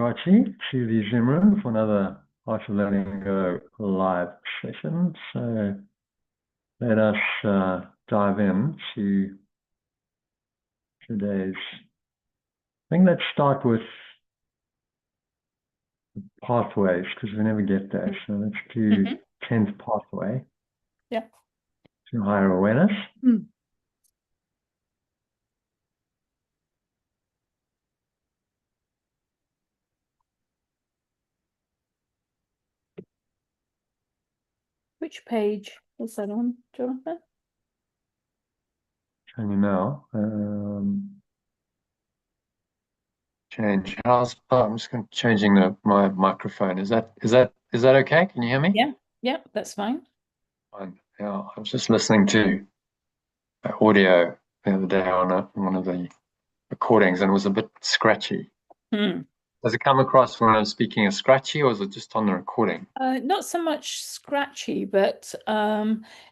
Archie, to the Zoom room for another Art of Letting Go live session. So let us dive in to today's. I think let's start with pathways because we never get there. So let's do 10th pathway. Yeah. To higher awareness. Which page is that on, Jonathan? Showing you now. Change house. Oh, I'm just changing my microphone. Is that okay? Can you hear me? Yeah, that's fine. Fine. Yeah, I was just listening to audio the other day on one of the recordings, and it was a bit scratchy. Does it come across when I'm speaking as scratchy, or is it just on the recording? Not so much scratchy, but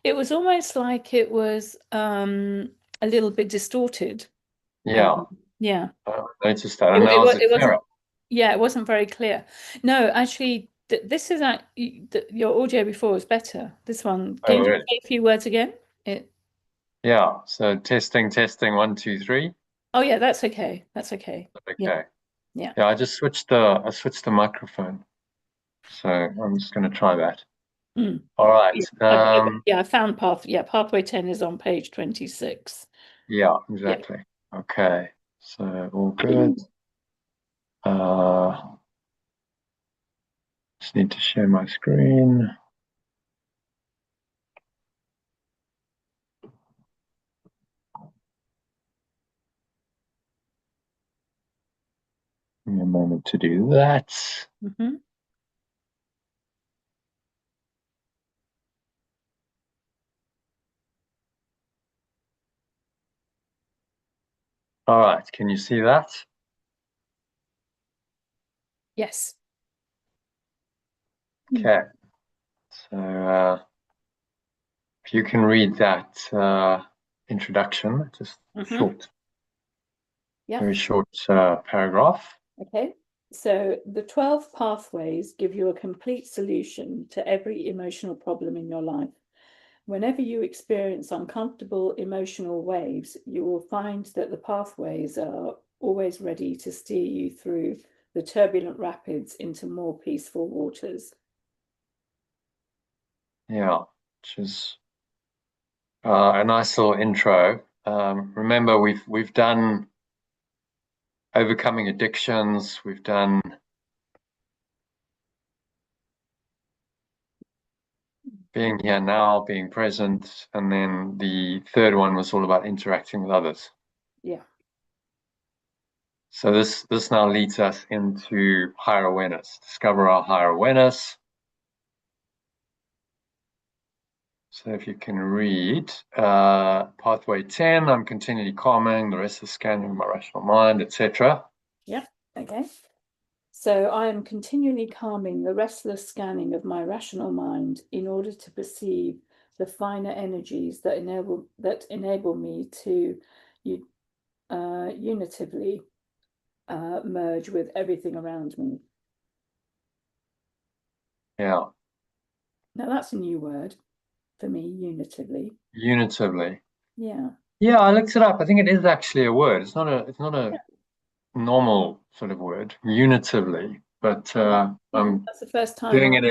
it was almost like it was a little bit distorted. Yeah. Yeah. I noticed that. And now is it clearer? Yeah, it wasn't very clear. No, actually, this is your audio before was better. This one. Can you say a few words again? Yeah. So testing, 1, 2, 3. Oh yeah, that's okay. That's okay. Okay. Yeah. Yeah, I switched the microphone. So I'm just going to try that. All right. Yeah, I found pathway 10 is on page 26. Yeah, exactly. Yeah. Okay. So all good. Just need to share my screen. Give me a moment to do that. All right, can you see that? Yes. Okay. So if you can read that introduction, just short. Yeah. Very short paragraph. Okay. So the 12 pathways give you a complete solution to every emotional problem in your life. Whenever you experience uncomfortable emotional waves, you will find that the pathways are always ready to steer you through the turbulent rapids into more peaceful waters. Yeah, which is a nice little intro. Remember, we've done overcoming addictions. We've done being here now, being present, and then the third one was all about interacting with others. Yeah. So this now leads us into higher awareness. Discover our higher awareness. So if you can read pathway 10, I'm continually calming, the rest is scanning my rational mind, etc. Yeah, okay. So I am continually calming the restless scanning of my rational mind in order to perceive the finer energies that enable me to unitively merge with everything around me. Yeah. Now that's a new word for me, unitively. Unitively. Yeah. Yeah, I looked it up. I think it is actually a word. It's not a normal sort of word, unitively. But that's the first time doing it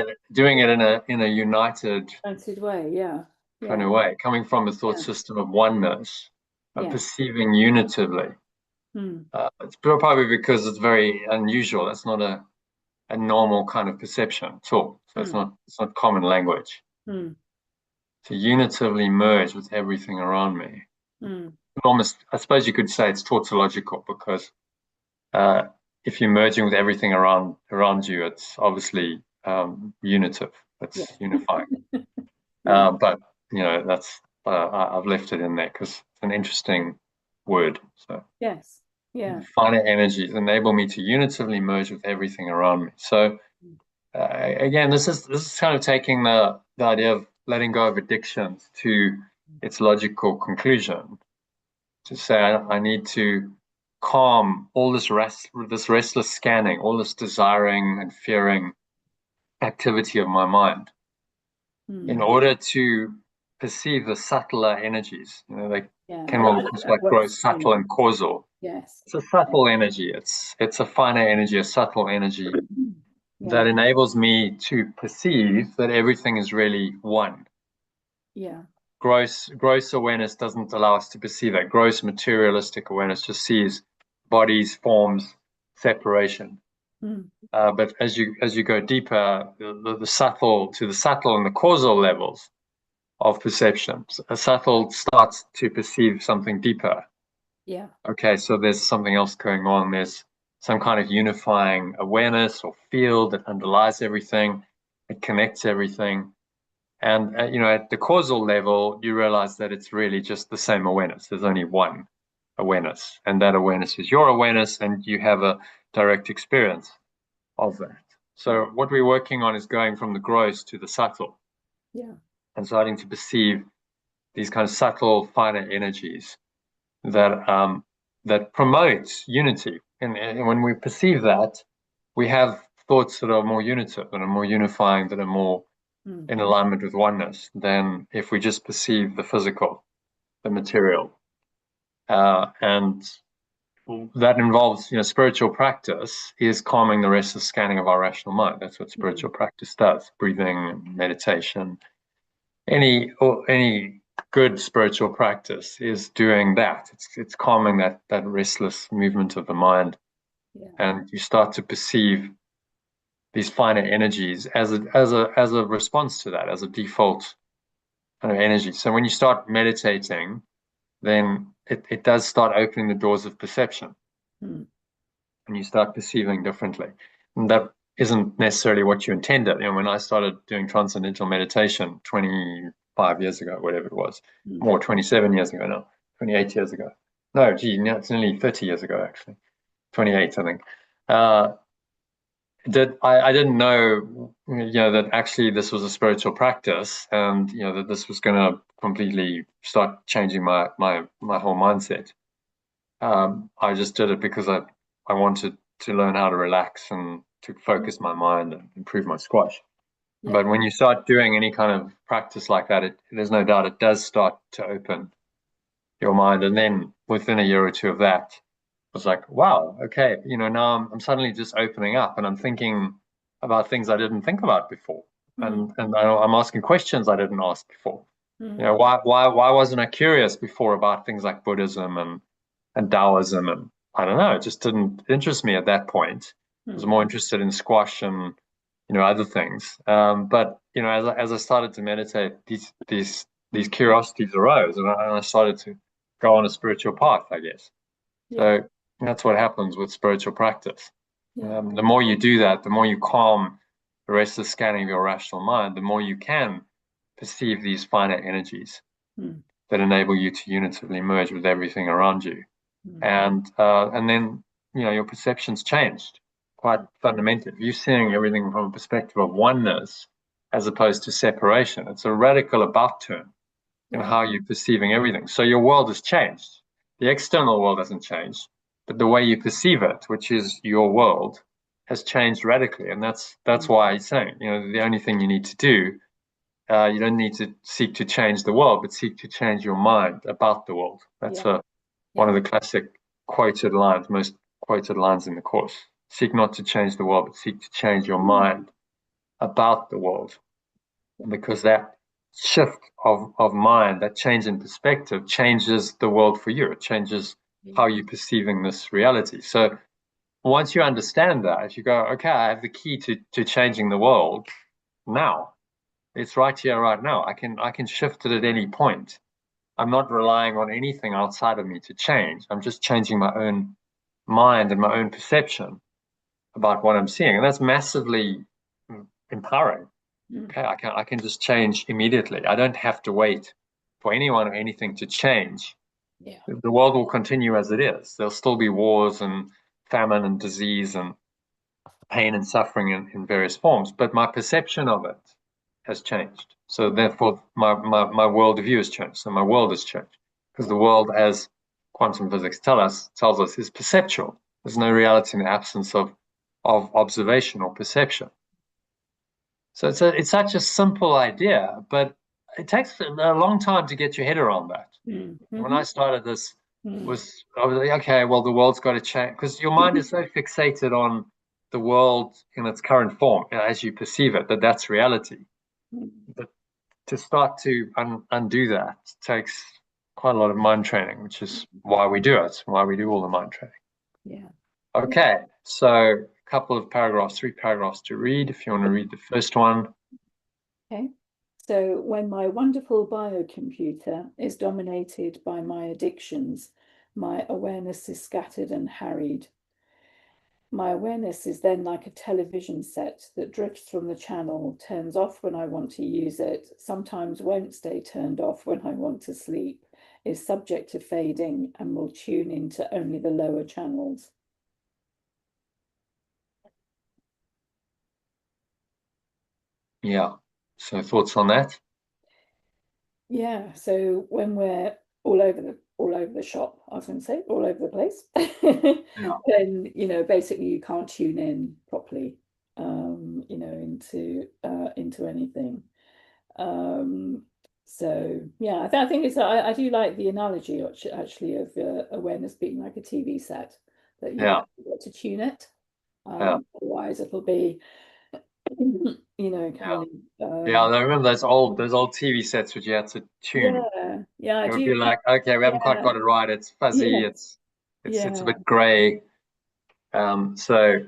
in a united way, kind of way, coming from a thought system of oneness, perceiving unitively. It's probably because it's very unusual. It's not a normal kind of perception at all. So it's not common language. To unitively merge with everything around me. Almost, I suppose you could say it's tautological because if you're merging with everything around you, it's obviously unitive. It's unifying. But that's I've left it in there because it's an interesting word. So yes, yeah. Finer energies enable me to unitively merge with everything around me. So again, this is kind of taking the idea of letting go of addictions to its logical conclusion. To say I need to calm all this restless scanning, all this desiring and fearing activity of my mind in order to perceive the subtler energies. They can almost like grow subtle and causal. Yes. It's a subtle energy. It's a finer energy, a subtle energy that enables me to perceive that everything is really one. Yeah. Gross awareness doesn't allow us to perceive that. Gross materialistic awareness just sees bodies, forms, separation. But as you go deeper, the subtle to the subtle and the causal levels of perception, a subtle starts to perceive something deeper. Yeah. Okay, so there's something else going on. There's some kind of unifying awareness or field that underlies everything. It connects everything. And, at the causal level, you realize that it's really just the same awareness. There's only one awareness, and that awareness is your awareness, and you have a direct experience of that. So what we're working on is going from the gross to the subtle. Yeah. And starting to perceive these kind of subtle, finer energies that promote unity. And when we perceive that, we have thoughts that are more unitive, that are more unifying, that are more in alignment with oneness than if we just perceive the physical, the material. And that involves, spiritual practice is calming the restless scanning of our rational mind. That's what spiritual practice does. Breathing, meditation, any good spiritual practice is doing that. It's calming that restless movement of the mind, and you start to perceive these finer energies as a response to that, as a default kind of energy. So when you start meditating, then it does start opening the doors of perception, and you start perceiving differently. And that isn't necessarily what you intended. When I started doing transcendental meditation 25 years ago, whatever it was, more 27 years ago now, 28 years ago. No, now it's nearly 30 years ago, actually. 28, I think. I didn't know, that actually this was a spiritual practice, and that this was going to completely start changing my whole mindset. I just did it because I wanted to learn how to relax and to focus my mind and improve my squash. Yeah. But when you start doing any kind of practice like that, there's no doubt it does start to open your mind. And then within a year or two of that, I was like, wow, okay, now I'm suddenly just opening up, and I'm thinking about things I didn't think about before, and I'm asking questions I didn't ask before. Why wasn't I curious before about things like Buddhism and Taoism, and I don't know, it just didn't interest me at that point. I was more interested in squash and other things. But as I started to meditate, these curiosities arose, and I started to go on a spiritual path, I guess. So that's what happens with spiritual practice. The more you do that, the more you calm the restless scanning of your rational mind, the more you can perceive these finer energies that enable you to unitively merge with everything around you. And then your perception's changed quite fundamentally. You're seeing everything from a perspective of oneness as opposed to separation. It's a radical about turn in how you're perceiving everything. So your world has changed. The external world hasn't changed, but the way you perceive it, which is your world, has changed radically. And that's why he's saying, the only thing you need to do, you don't need to seek to change the world, but seek to change your mind about the world. That's one of the classic most quoted lines in the Course. Seek not to change the world, but seek to change your mind about the world. Because that shift of mind, that change in perspective, changes the world for you. It changes how you're perceiving this reality. So once you understand that, you go, okay, I have the key to changing the world now. It's right here, right now. I can shift it at any point. I'm not relying on anything outside of me to change. I'm just changing my own mind and my own perception about what I'm seeing. And that's massively empowering. Okay, I can just change immediately. I don't have to wait for anyone or anything to change. The world will continue as it is. There'll still be wars and famine and disease and pain and suffering in various forms, but my perception of it has changed. So therefore, my worldview has changed. So my world has changed because the world has quantum physics tells us is perceptual. There's no reality in the absence of observation or perception. So it's such a simple idea, but it takes a long time to get your head around that. Mm-hmm. When I started this, I was like, okay, well, the world's got to change, because your mind is so fixated on the world in its current form, as you perceive it, that's reality. But to start to undo that takes quite a lot of mind training, which is why we do it, why we do all the mind training. Yeah. Okay, so a couple of paragraphs, 3 paragraphs to read, if you want to read the first one. Okay. So when my wonderful biocomputer is dominated by my addictions, my awareness is scattered and harried. My awareness is then like a television set that drifts from the channel, turns off when I want to use it, sometimes won't stay turned off when I want to sleep, is subject to fading, and will tune into only the lower channels. Yeah. So thoughts on that? Yeah. So when we're all over the shop, I was going to say all over the place, Yeah. then basically you can't tune in properly, into anything. So yeah, I think I do like the analogy actually of awareness being like a TV set, that you've Yeah. got to tune it. Yeah. Otherwise it'll be kind Yeah. of Yeah, I remember those old TV sets which you had to tune. yeah, I It would do. be like, okay, we haven't quite Yeah, got it right. It's fuzzy. yeah, It's a yeah, bit grey. And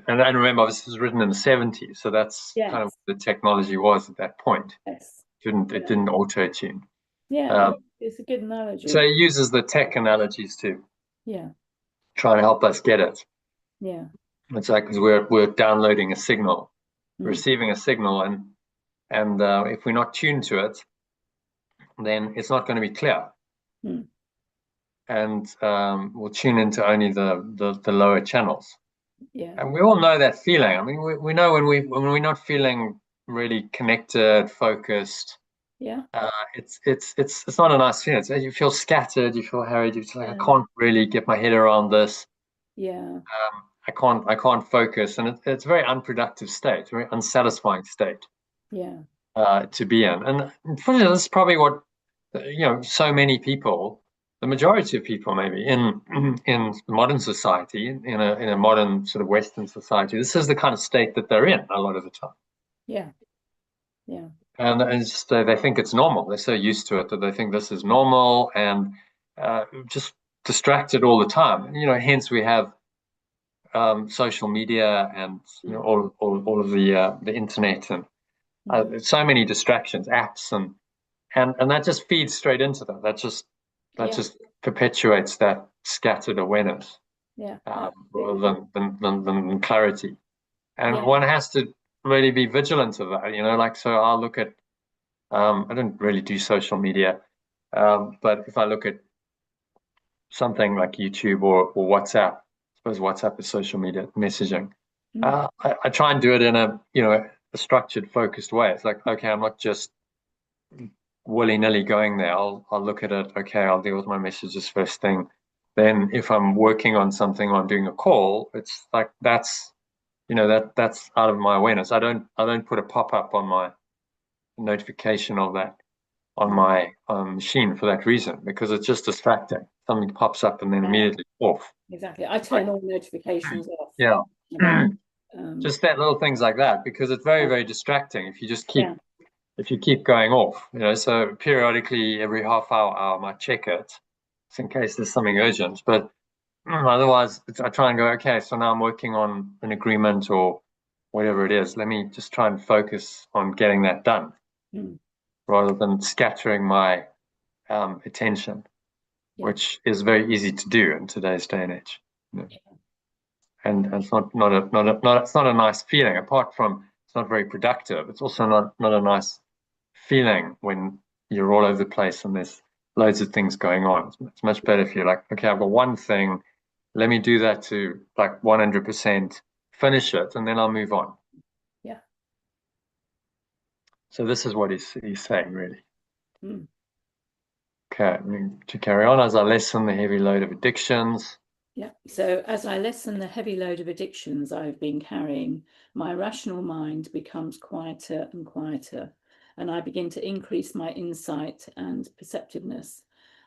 remember, this was written in the 70s, so that's kind of yes, what the technology was at that point. yes, It yeah, didn't auto tune. yeah. Um, It's a good so analogy. it uses the tech analogies to Yeah, try to help us get it. yeah, It's like, because we're downloading a signal, mm, receiving a signal, and if we're not tuned to it, then it's not going to be clear, mm, and we'll tune into only the lower channels. yeah, And we all know that feeling. I mean, we know when we're not feeling really connected, focused. yeah, It's not a nice feeling. You feel scattered, you feel harried. You feel like, I yeah, can't really get my head around this. yeah, I can't focus, and it's a very unproductive state, a very unsatisfying state yeah, to be in. And unfortunately, this is probably what so many people, the majority of people, maybe in modern society, in a modern sort of Western society, this is the kind of state that they're in a lot of the time. yeah, yeah, And it's just, they think it's normal. They're so used to it that they think this is normal, and just distracted all the time. Hence we have social media, and mm, all of the internet, and mm, so many distractions, apps, and that just feeds straight into that. That yeah, just perpetuates that scattered awareness, yeah, rather absolutely. than clarity. And Yeah, one has to really be vigilant of that. Like, so I'll look at. I don't really do social media, but if I look at something like YouTube or WhatsApp, I suppose WhatsApp is social media messaging. mm, I try and do it in a structured, focused way. It's like, okay, I'm not just willy-nilly going there. I'll look at it. Okay, I'll deal with my messages first thing. Then if I'm working on something or I'm doing a call, it's like that's out of my awareness. I don't put a pop-up on my notification of that on mm, my machine for that reason, because it's just distracting. Something pops up and then yeah, immediately off. exactly. I Like, turn all notifications off. yeah. About um, Just that little things like that, because it's very, very distracting if you just keep yeah, if you keep going off. So periodically, every half hour, I might check it, just in case there's something urgent. But otherwise, I try and go, okay, so now I'm working on an agreement or whatever it is. Let me just try and focus on getting that done, mm, rather than scattering my attention, yeah, which is very easy to do in today's day and age. And it's it's not a nice feeling. Apart from it's not very productive, it's also not a nice feeling when you're all over the place and there's loads of things going on. It's much better if you're like, okay, I've got one thing, let me do that to like 100%, finish it, and then I'll move on. yeah, So this is what he's saying, really. mm, Okay, to carry on, as I lessen the heavy load of addictions. Yeah, so as I lessen the heavy load of addictions I've been carrying, my rational mind becomes quieter and quieter, and I begin to increase my insight and perceptiveness.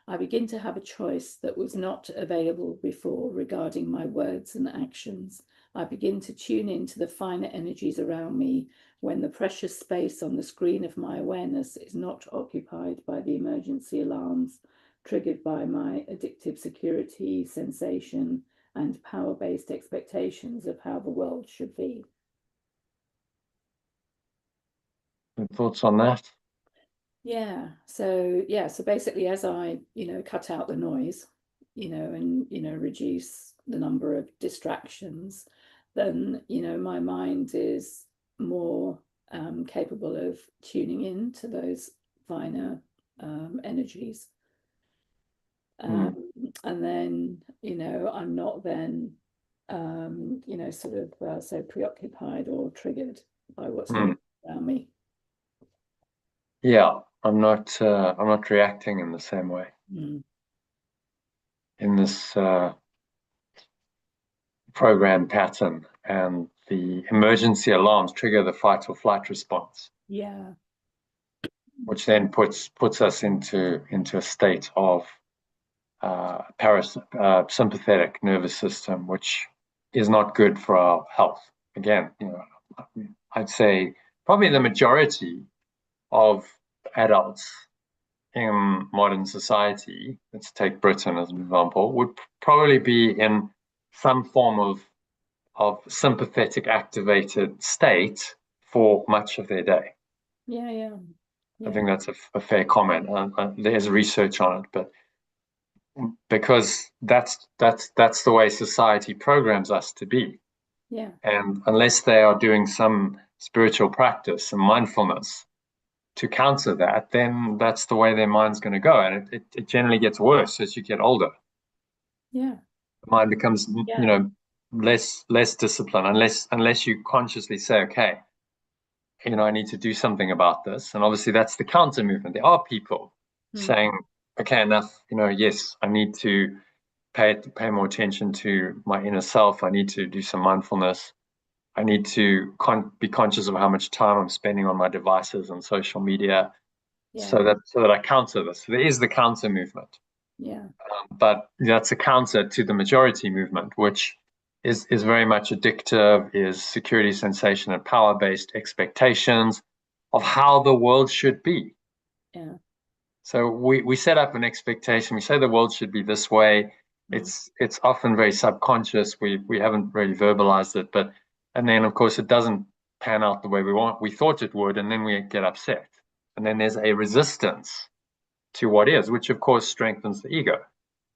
I begin to have a choice that was not available before regarding my words and actions. I begin to tune into the finer energies around me when the precious space on the screen of my awareness is not occupied by the emergency alarms triggered by my addictive security, sensation, and power-based expectations of how the world should be. Any thoughts on that? So basically, as I, cut out the noise, and, reduce the number of distractions, then, my mind is more capable of tuning in to those finer energies. And then, I'm not then, sort of so preoccupied or triggered by what's going on around me. Yeah, I'm not reacting in the same way. In this program pattern, and the emergency alarms trigger the fight or flight response. Yeah. Which then puts us into a state of sympathetic nervous system, which is not good for our health. Again, I'd say probably the majority of adults in modern society, let's take Britain as an example, would probably be in some form of sympathetic activated state for much of their day. Yeah. I think that's a fair comment. There's research on it, but because that's the way society programs us to be. Yeah. And unless they are doing some spiritual practice and mindfulness to counter that, then that's the way their mind's going to go. And it generally gets worse as you get older. Yeah. The mind becomes, less disciplined unless you consciously say, okay, I need to do something about this. And obviously that's the counter movement. There are people saying, okay, enough, yes, I need to pay more attention to my inner self. I need to do some mindfulness. I need to be conscious of how much time I'm spending on my devices and social media, so that I counter this. So there is the counter movement. Yeah. But that's a counter to the majority movement, which is very much addictive, is security, sensation, and power-based expectations of how the world should be. Yeah. So we set up an expectation. We say the world should be this way. It's often very subconscious. We haven't really verbalized it, and then of course it doesn't pan out the way we thought it would, and then we get upset. And then there's a resistance to what is, which of course strengthens the ego.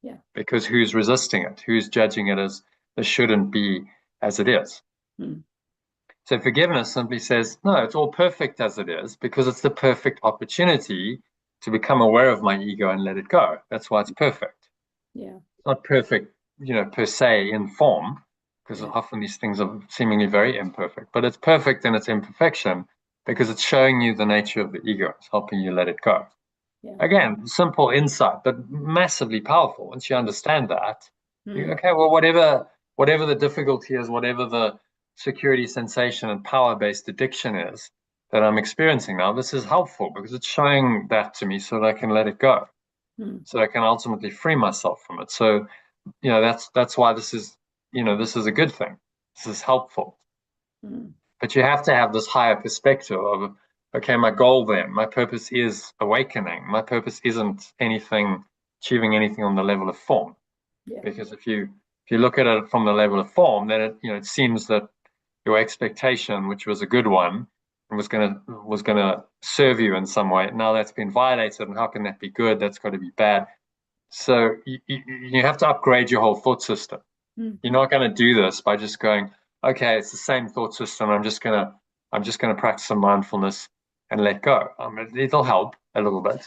Yeah. Because who's resisting it? Who's judging it as this shouldn't be as it is? So forgiveness simply says, no, it's all perfect as it is, because it's the perfect opportunity to become aware of my ego and let it go. That's why it's perfect. Yeah. It's not perfect, per se in form, because often these things are seemingly very imperfect, but it's perfect in its imperfection because it's showing you the nature of the ego. It's helping you let it go. Yeah. Again, simple insight, but massively powerful. Once you understand that, okay, well, whatever the difficulty is, whatever the security, sensation, and power-based addiction is that I'm experiencing now, this is helpful because it's showing that to me so that I can let it go, so I can ultimately free myself from it. So, that's why this is a good thing. This is helpful. But you have to have this higher perspective of, okay, my goal then, my purpose is awakening. My purpose isn't achieving anything on the level of form. Yeah. Because if you look at it from the level of form, then it seems that your expectation, which was a good one, was gonna serve you in some way. Now that's been violated, and how can that be good? That's got to be bad. So you have to upgrade your whole thought system. You're not going to do this by just going, okay, it's the same thought system. I'm just gonna practice some mindfulness and let go. It'll help a little bit,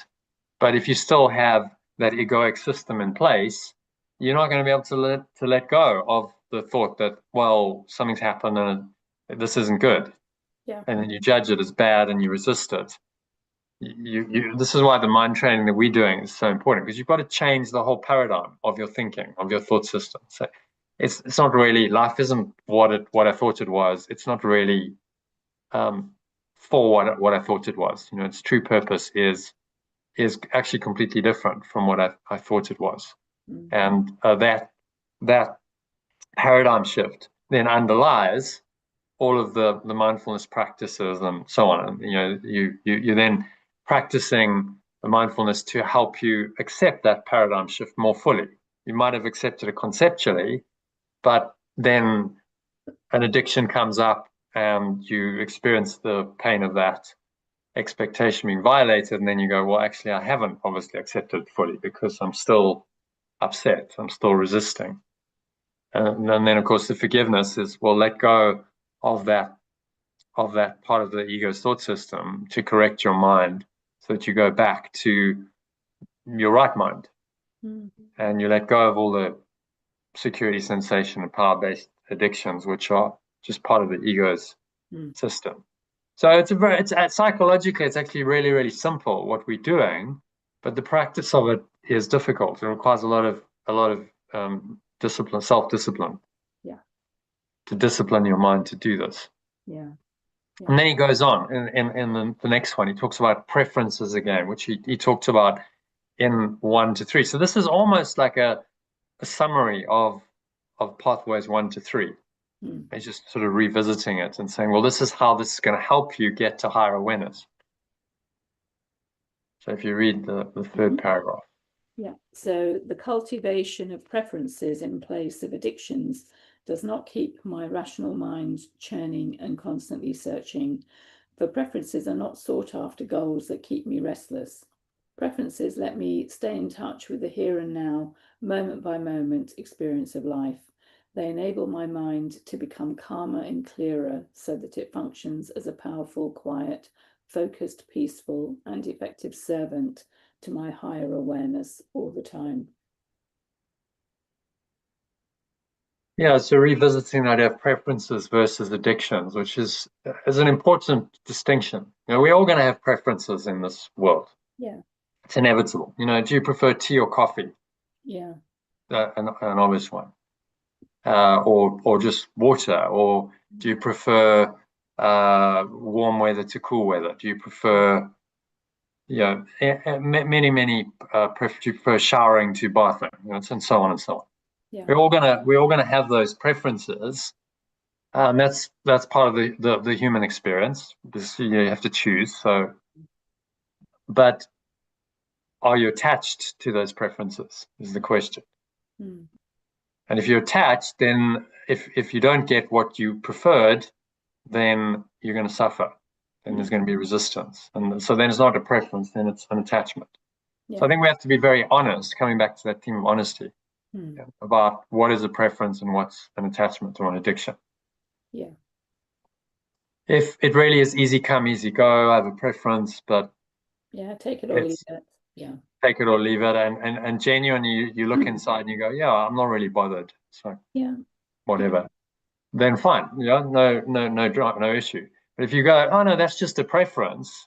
but if you still have that egoic system in place, you're not going to be able to let go of the thought that, well, something's happened and this isn't good. Yeah. And then you judge it as bad and you resist it. this is why the mind training that we're doing is so important, because you've got to change the whole paradigm of your thinking, of your thought system. So it's not really, life isn't what I thought it was. It's not really for what I thought it was. Its true purpose is actually completely different from what I thought it was. Mm-hmm. And that paradigm shift then underlies all of the mindfulness practices and so on. And you're then practicing the mindfulness to help you accept that paradigm shift more fully. You might have accepted it conceptually, but then an addiction comes up and you experience the pain of that expectation being violated, and then you go, well, actually, I haven't obviously accepted it fully because I'm still upset, I'm still resisting. And then, of course, the forgiveness is, well, let go of that part of the ego's thought system to correct your mind so that you go back to your right mind. Mm-hmm. And you let go of all the security, sensation, and power-based addictions, which are just part of the ego's system. So it's psychologically, it's actually really, really simple what we're doing, but the practice of it is difficult. It requires a lot of discipline, self-discipline. Yeah. To discipline your mind to do this. Yeah. And then he goes on in the next one. He talks about preferences again, which he talked about in 1 to 3. So this is almost like a summary of pathways 1 to 3. He's just sort of revisiting it and saying, well, this is how this is going to help you get to higher awareness. So if you read the third paragraph. Yeah. So the cultivation of preferences in place of addictions does not keep my rational mind churning and constantly searching, for preferences are not sought after goals that keep me restless. Preferences let me stay in touch with the here and now, moment by moment experience of life. They enable my mind to become calmer and clearer so that it functions as a powerful, quiet, focused, peaceful, and effective servant to my higher awareness all the time. Yeah, so revisiting that idea of preferences versus addictions, which is an important distinction. We're all going to have preferences in this world. Yeah. It's inevitable. Do you prefer tea or coffee? Yeah. An obvious one. Or just water, or do you prefer warm weather to cool weather? Do you prefer, many do you prefer showering to bathing, and so on and so on. Yeah. We're all gonna have those preferences. That's part of the human experience, because you have to choose. So, but are you attached to those preferences is the question. And if you're attached, then if you don't get what you preferred, then you're going to suffer. Then there's going to be resistance. And so then it's not a preference, then it's an attachment. Yeah. So I think we have to be very honest, coming back to that theme of honesty, about what is a preference and what's an attachment or an addiction. Yeah. If it really is easy come, easy go, I have a preference, but yeah, take it or leave it. Yeah. Take it or leave it, and genuinely you look inside and you go, yeah, I'm not really bothered. So yeah, whatever. Then fine, no issue. But if you go, oh no, that's just a preference,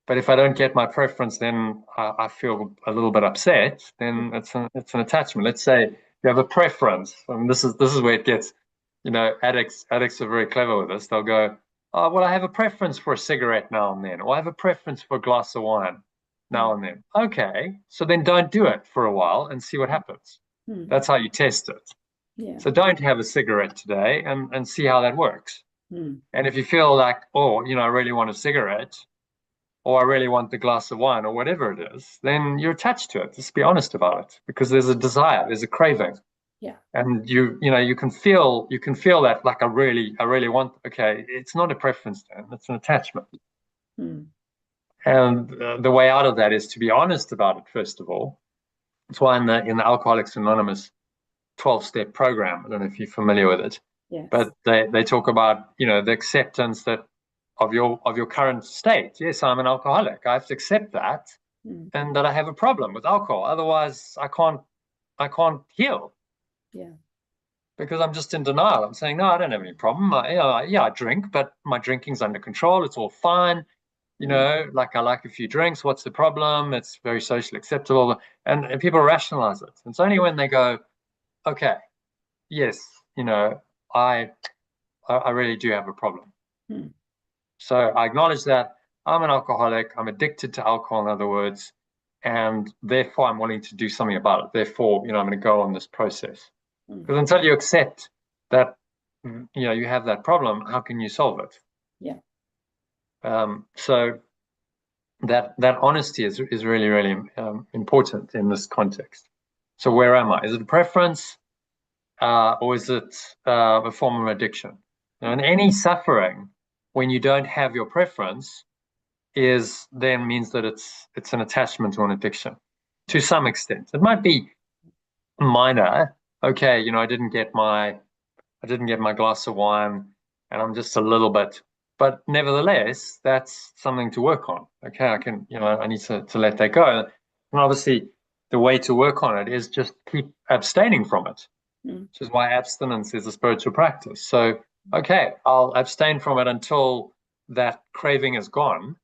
but if I don't get my preference, then I feel a little bit upset, then it's an attachment. Let's say you have a preference. I mean, this is where it gets, addicts are very clever with this. They'll go, oh, well, I have a preference for a cigarette now and then, or I have a preference for a glass of wine now and then. Okay, so then don't do it for a while and see what happens. That's how you test it. Yeah. So don't have a cigarette today and see how that works. And if you feel like, oh, I really want a cigarette, or I really want the glass of wine, or whatever it is, then you're attached to it. Just be honest about it, because there's a desire, there's a craving. Yeah. And you can feel that, like I really want. Okay, it's not a preference then; it's an attachment. And the way out of that is to be honest about it first of all. That's why in the Alcoholics Anonymous 12-step program, I don't know if you're familiar with it, yes. But they talk about the acceptance that of your current state. Yes, I'm an alcoholic. I have to accept that, and that I have a problem with alcohol. Otherwise, I can't heal. Yeah. Because I'm just in denial. I'm saying, no, I don't have any problem. I drink, but my drinking's under control. It's all fine. You know, like I like a few drinks. What's the problem? It's very socially acceptable. And people rationalize it. It's only when they go, okay, yes, you know, I really do have a problem. So I acknowledge that I'm an alcoholic. I'm addicted to alcohol, in other words, and therefore I'm willing to do something about it. Therefore, you know, I'm going to go on this process. Because until you accept that, you know, you have that problem, how can you solve it? Yeah. So that honesty is really, really important in this context. So where am I? Is it a preference, or is it a form of addiction? And any suffering when you don't have your preference then means that it's an attachment to an addiction to some extent. It might be minor. Okay, you know, I didn't get my glass of wine, and I'm just a little bit. But nevertheless, that's something to work on. Okay, I can, you know, I need to let that go. And obviously, the way to work on it is just keep abstaining from it, which is why abstinence is a spiritual practice. So, okay, I'll abstain from it until that craving is gone,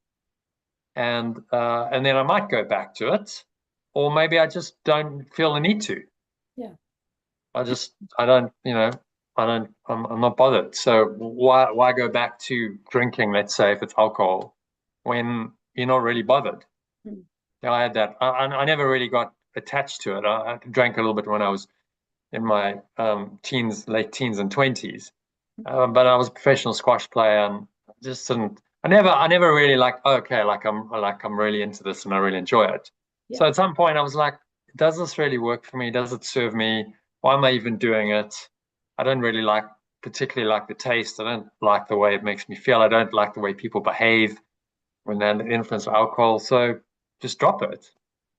and then I might go back to it, or maybe I just don't feel the need to. Yeah. I don't, you know, I'm not bothered. So why go back to drinking, let's say, if it's alcohol, when you're not really bothered? Yeah, I had that. I never really got attached to it. I drank a little bit when I was in my late teens and 20s. But I was a professional squash player and just didn't. I never really like. Okay, like I'm really into this and I really enjoy it. Yeah. So at some point I was like, does this really work for me? Does it serve me? Why am I even doing it? I don't really particularly like the taste. I don't like the way it makes me feel. I don't like the way people behave when they're under the influence of alcohol. So just drop it.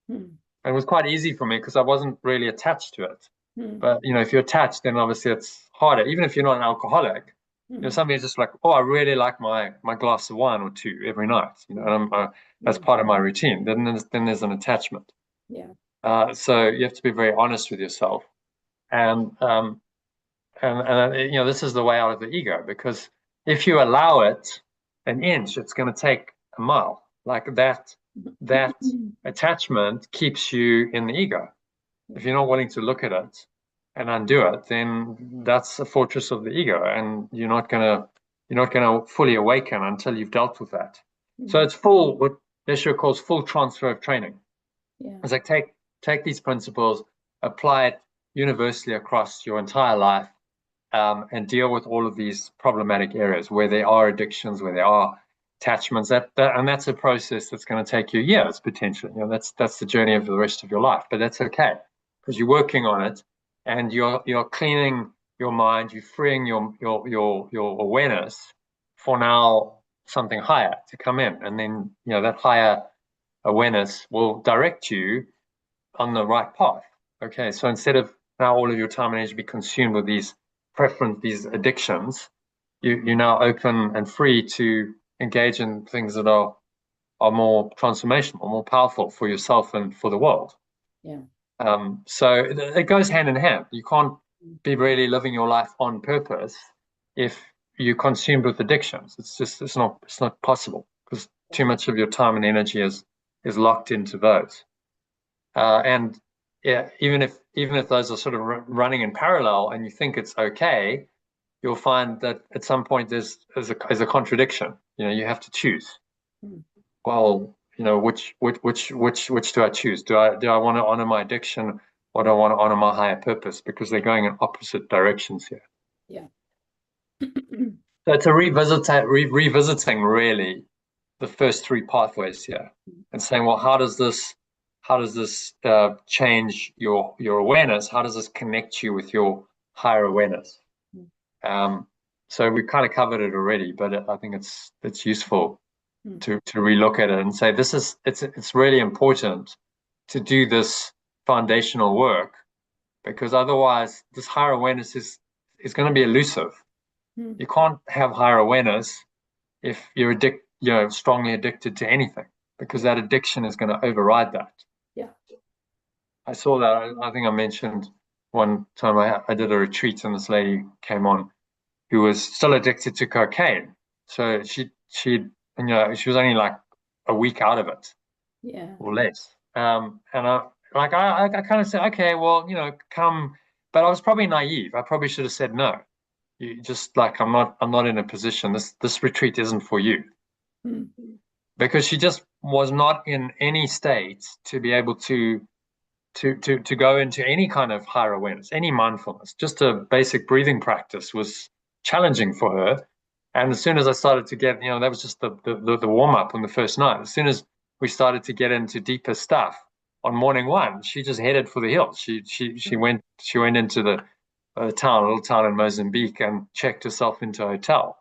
And it was quite easy for me because I wasn't really attached to it. But you know, if you're attached, then obviously it's harder. Even if you're not an alcoholic, you know, somebody's just like, oh, I really like my glass of wine or two every night. You know, and that's part of my routine. Then there's an attachment. Yeah. So you have to be very honest with yourself, and you know, this is the way out of the ego, because if you allow it an inch, it's going to take a mile. Like that attachment keeps you in the ego. If you're not willing to look at it and undo it, then that's a fortress of the ego, and you're not gonna fully awaken until you've dealt with that. So it's what Yeshua calls full transfer of training. Yeah. It's like take these principles, apply it universally across your entire life, and deal with all of these problematic areas where there are addictions, where there are attachments. And that's a process that's going to take you years potentially. You know, that's the journey of the rest of your life, but that's okay, because you're working on it and you're cleaning your mind, you're freeing your awareness for now something higher to come in. And then, you know, that higher awareness will direct you on the right path. Okay. So instead of now all of your time and energy be consumed with these addictions, you're now open and free to engage in things that are more transformational, more powerful for yourself and for the world. Yeah. So it goes hand in hand. You can't be really living your life on purpose if you're consumed with addictions. It's not possible, because too much of your time and energy is locked into those. And yeah, even if those are sort of running in parallel and you think it's okay, you'll find that at some point there's a contradiction. You know, you have to choose. Well, you know, which do I choose? Do I want to honor my addiction, or do I want to honor my higher purpose? Because they're going in opposite directions here. Yeah. So it's a revisiting really the first three pathways here, and saying, well, how does this change your awareness? How does this connect you with your higher awareness? So we kind of covered it already, but I think it's useful to relook at it and say it's really important to do this foundational work, because otherwise this higher awareness is going to be elusive. You can't have higher awareness if you're strongly addicted to anything, because that addiction is going to override that. Yeah. I saw that. I think I mentioned one time I did a retreat and this lady came on who was still addicted to cocaine. So she was only like a week out of it, or less. And I kind of said, okay, well, come, but I was probably naive. I probably should have said no. You just like, I'm not in a position. This retreat isn't for you. Mm. Because she just was not in any state to be able to go into any kind of higher awareness, any mindfulness. Just a basic breathing practice was challenging for her. And as soon as I started to get, that was just the warm up on the first night. As soon as we started to get into deeper stuff on morning one, she just headed for the hills. She went into the little town in Mozambique, and checked herself into a hotel.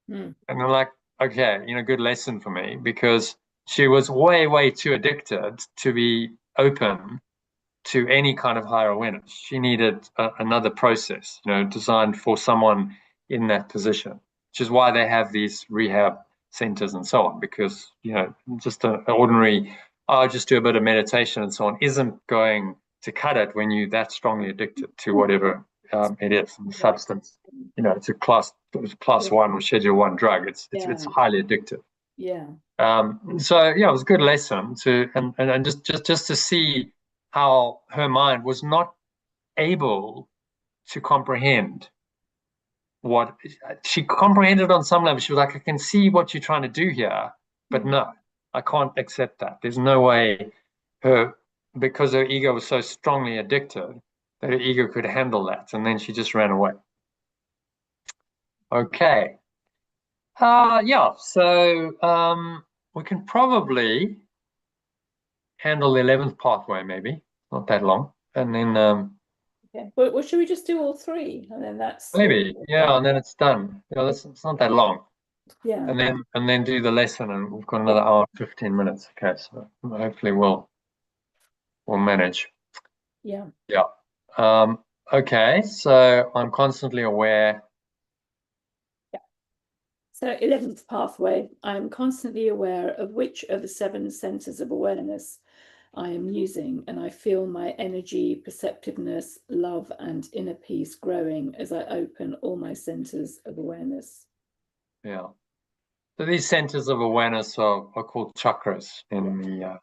And I'm like, okay, good lesson for me, because she was way, way too addicted to be open to any kind of higher awareness. She needed another process, designed for someone in that position, which is why they have these rehab centers and so on, because, just an ordinary, just do a bit of meditation and so on, isn't going to cut it when you're that strongly addicted to whatever it is, the substance. It's a class 1 or schedule 1 drug. It's highly addictive. So it was a good lesson and just to see how her mind was not able to comprehend what she comprehended on some level. She was like, I can see what you're trying to do here, but no, I can't accept that. There's no way because her ego was so strongly addicted, that her ego could handle that. And then she just ran away. Okay. So we can probably handle the 11th pathway, maybe. Not that long. And then okay. Well, should we just do all 3? And then that's maybe, and then it's done. It's not that long. Yeah. And then do the lesson, and we've got another hour, 15 minutes. Okay, so hopefully we'll manage. Yeah. Okay, so I'm constantly aware. So 11th pathway, I am constantly aware of which of the 7 centers of awareness I am using, and I feel my energy, perceptiveness, love, and inner peace growing as I open all my centers of awareness. Yeah. So these centers of awareness are called chakras in the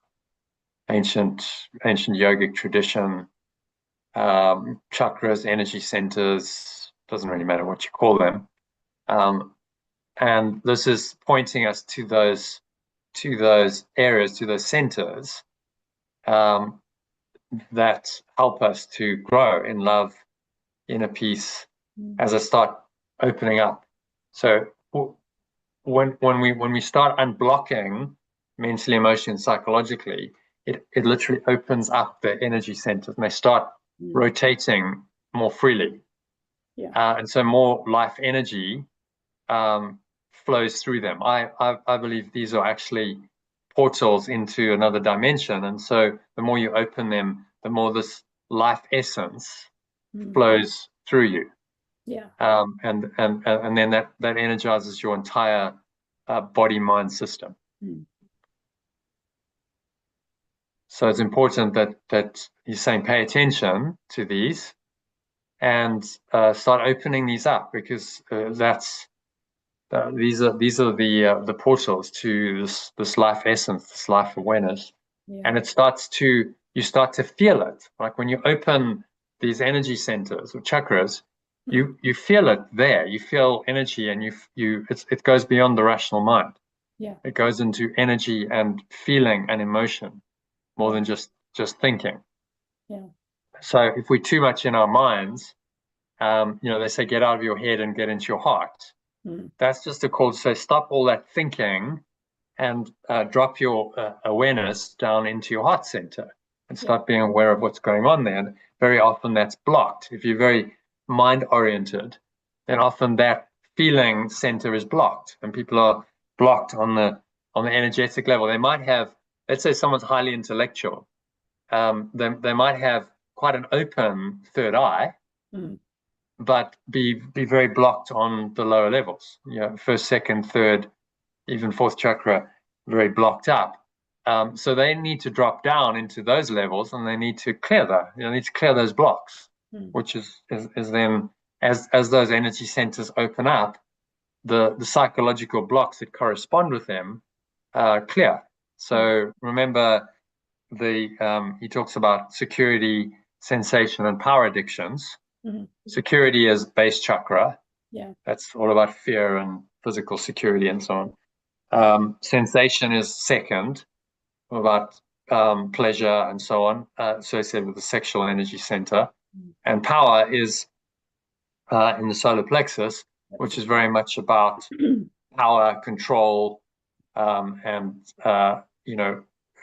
ancient yogic tradition. Chakras, energy centers, doesn't really matter what you call them. And this is pointing us to those areas, to those centers that help us to grow in love, inner peace, as I start opening up. So when we start unblocking mentally, emotionally, and psychologically, it literally opens up the energy centers, and they start rotating more freely. And so more life energy flows through them. I believe these are actually portals into another dimension, and so the more you open them, the more this life essence flows through you. And then that energizes your entire body mind system. So it's important that he's saying pay attention to these and start opening these up, because these are the portals to this life essence, this life awareness. And you start to feel it. Like when you open these energy centers or chakras, you feel it there. You feel energy, and it goes beyond the rational mind. It goes into energy and feeling and emotion more than just thinking. So if we're too much in our minds, they say get out of your head and get into your heart. That's just a call to say stop all that thinking and drop your awareness down into your heart center and start being aware of what's going on there. And very often that's blocked. If you're very mind oriented, then often that feeling center is blocked, and people are blocked on the energetic level. They might have, let's say someone's highly intellectual, they might have quite an open third eye, but be very blocked on the lower levels. First, second, third, even fourth chakra, very blocked up. So they need to drop down into those levels, and they need to clear that. Need to clear those blocks, which is then as those energy centers open up, the psychological blocks that correspond with them clear. So remember, he talks about security, sensation, and power addictions. Security is base chakra. Yeah. That's all about fear and physical security and so on. Sensation is second, about pleasure and so on, associated with the sexual energy center. And power is in the solar plexus, which is very much about power, control, and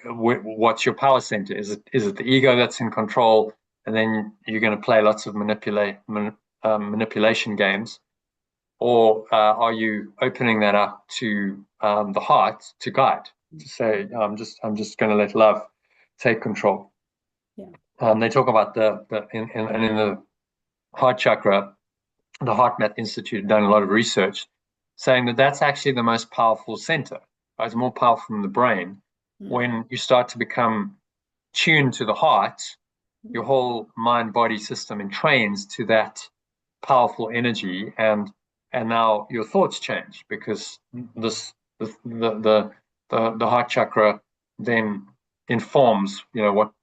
what's your power center? Is it the ego that's in control, and then you're going to play lots of manipulation games, or are you opening that up to the heart to guide, to say, I'm just going to let love take control. Yeah. They talk about in the heart chakra, the Heart Math Institute have done a lot of research saying that that's actually the most powerful center. Right? It's more powerful than the brain. When you start to become tuned to the heart, your whole mind-body system entrains to that powerful energy, and now your thoughts change, because the heart chakra then informs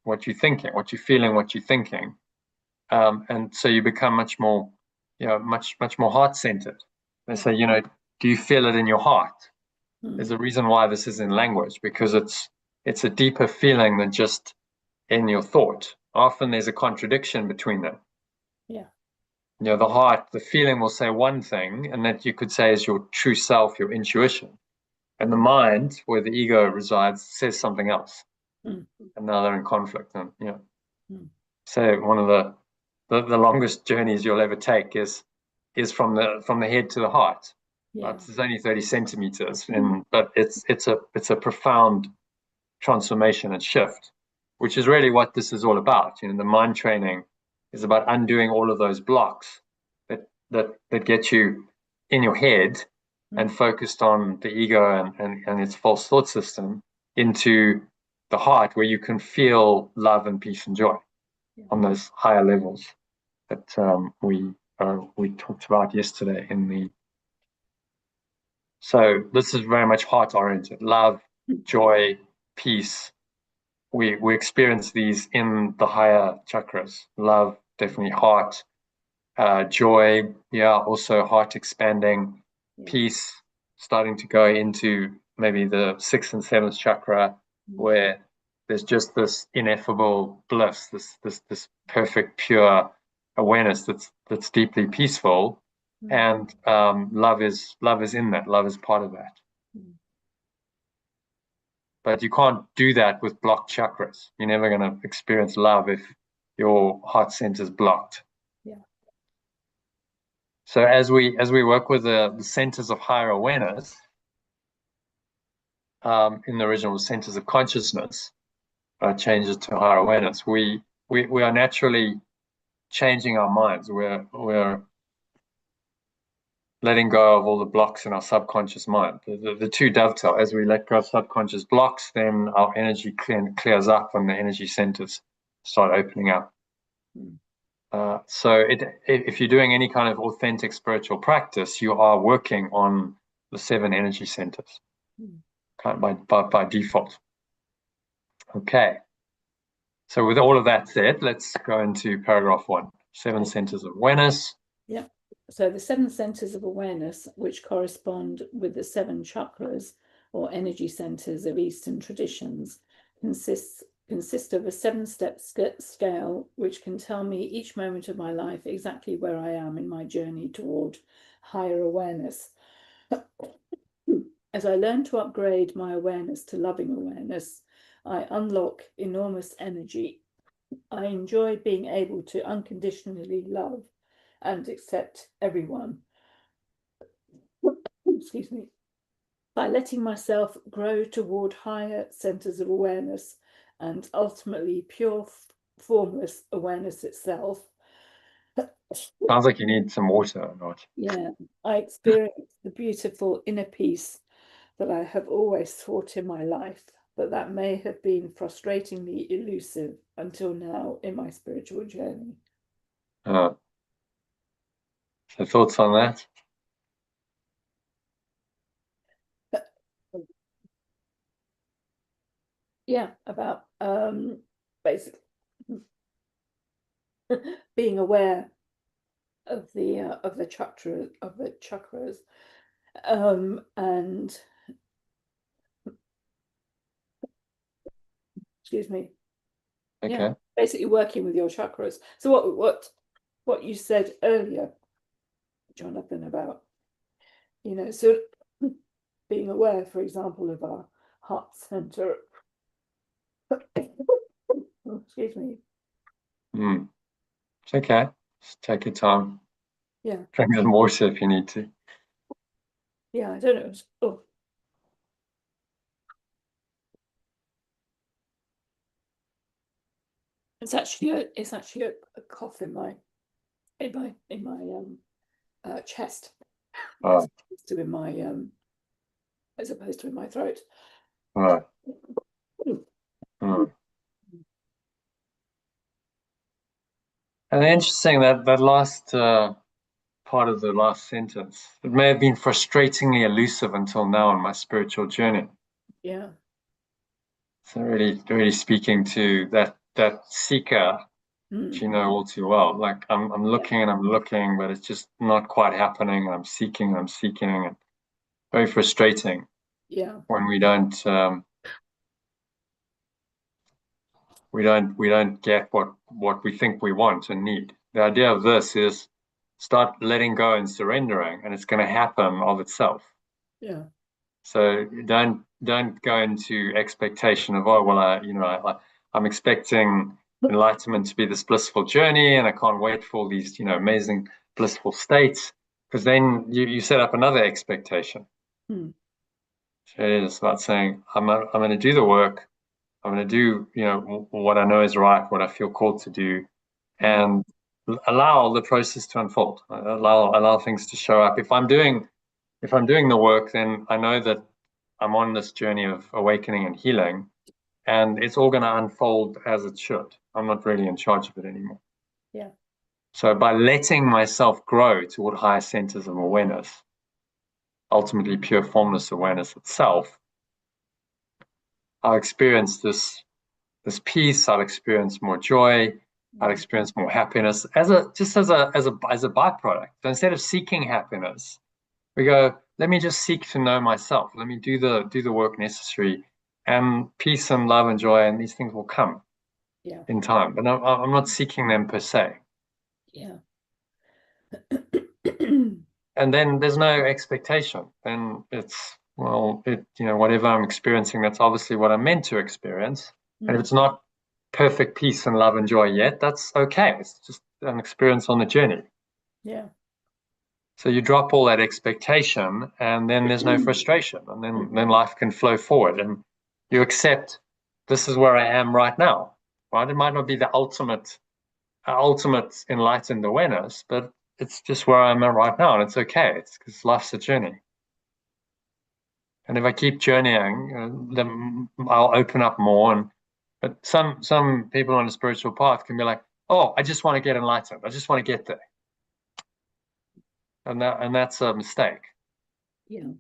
what you're thinking, what you're feeling, what you're thinking, and so you become much more heart-centered. They say, do you feel it in your heart? There's a reason why this is in language, because it's a deeper feeling than just in your thought. Often there's a contradiction between them. Yeah. The heart, the feeling will say one thing, and that you could say is your true self, your intuition. And the mind, where the ego resides, says something else. And now they're in conflict. And so one of the longest journeys you'll ever take is from the head to the heart. Yeah. It's only 30 centimeters, but it's a profound transformation and shift, which is really what this is all about. The mind training is about undoing all of those blocks that get you in your head and focused on the ego and its false thought system, into the heart, where you can feel love and peace and joy on those higher levels that we talked about yesterday So this is very much heart oriented: love, joy, peace. We experience these in the higher chakras. Love, definitely heart. Joy, also heart expanding. Peace, starting to go into maybe the 6th and 7th chakra, where there's just this ineffable bliss, this perfect, pure awareness that's deeply peaceful. And love is in that. Love is part of that. But you can't do that with blocked chakras. You're never going to experience love if your heart center is blocked. Yeah. So as we work with the centers of higher awareness, in the original centers of consciousness, changes to higher awareness, we are naturally changing our minds. We're letting go of all the blocks in our subconscious mind. The two dovetail. As we let go of subconscious blocks, then our energy clears up and the energy centers start opening up. So if you're doing any kind of authentic spiritual practice, you are working on the 7 energy centers by default. Okay. So with all of that said, let's go into paragraph 1. 7 centers of awareness. Yeah. So the 7 centers of awareness, which correspond with the 7 chakras or energy centers of Eastern traditions, consist of a 7-step scale, which can tell me each moment of my life exactly where I am in my journey toward higher awareness. As I learn to upgrade my awareness to loving awareness, I unlock enormous energy. I enjoy being able to unconditionally love and accept everyone. Excuse me. By letting myself grow toward higher centers of awareness and ultimately pure, formless awareness itself. Sounds like you need some water or not. Yeah, I experience the beautiful inner peace that I have always sought in my life, but that may have been frustratingly elusive until now in my spiritual journey. So thoughts on that? about basically being aware of the chakras, and excuse me. Okay. Yeah, basically working with your chakras. So what you said earlier, Jonathan, about, so being aware, for example, of our heart center. Oh, excuse me. It's okay. Just take your time. Yeah. Drink some water if you need to. Yeah, I don't know. Oh. It's actually a cough in my chest, Right. as opposed to in my throat. Right. Mm. And interesting that last part of the last sentence. It may have been frustratingly elusive until now on my spiritual journey. Yeah. So really speaking to that seeker, which you know all too well. Like I'm looking and I'm looking, but it's just not quite happening. And I'm seeking, and very frustrating. Yeah. When we don't get what we think we want and need. The idea of this is start letting go and surrendering, and it's going to happen of itself. Yeah. So don't go into expectation of, oh well, I'm expecting enlightenment to be this blissful journey, and I can't wait for all these amazing blissful states, because then you set up another expectation. So it is about saying I'm going to do the work. I'm going to do what I know is right, what I feel called to do, and allow the process to unfold. Allow things to show up. If I'm doing the work, then I know that I'm on this journey of awakening and healing, and it's all going to unfold as it should. I'm not really in charge of it anymore. Yeah. So by letting myself grow toward higher centers of awareness, ultimately pure formless awareness itself, I'll experience this peace. I'll experience more joy. I'll experience more happiness as a byproduct. So instead of seeking happiness, we go, let me just seek to know myself. Let me do the work necessary, and peace and love and joy and these things will come in time. But I'm not seeking them per se. Yeah. And then there's no expectation. Then it's, well, whatever I'm experiencing, that's obviously what I'm meant to experience. And if it's not perfect peace and love and joy yet, that's okay. It's just an experience on the journey. Yeah. So you drop all that expectation, and then there's no frustration, and then life can flow forward, and you accept this is where I am right now. Right? It might not be the ultimate enlightened awareness, but it's just where I'm at right now, and it's okay. It's because life's a journey. And if I keep journeying, then I'll open up more. But some people on a spiritual path can be like, oh, I just want to get enlightened. I just want to get there. And that's a mistake. Yeah.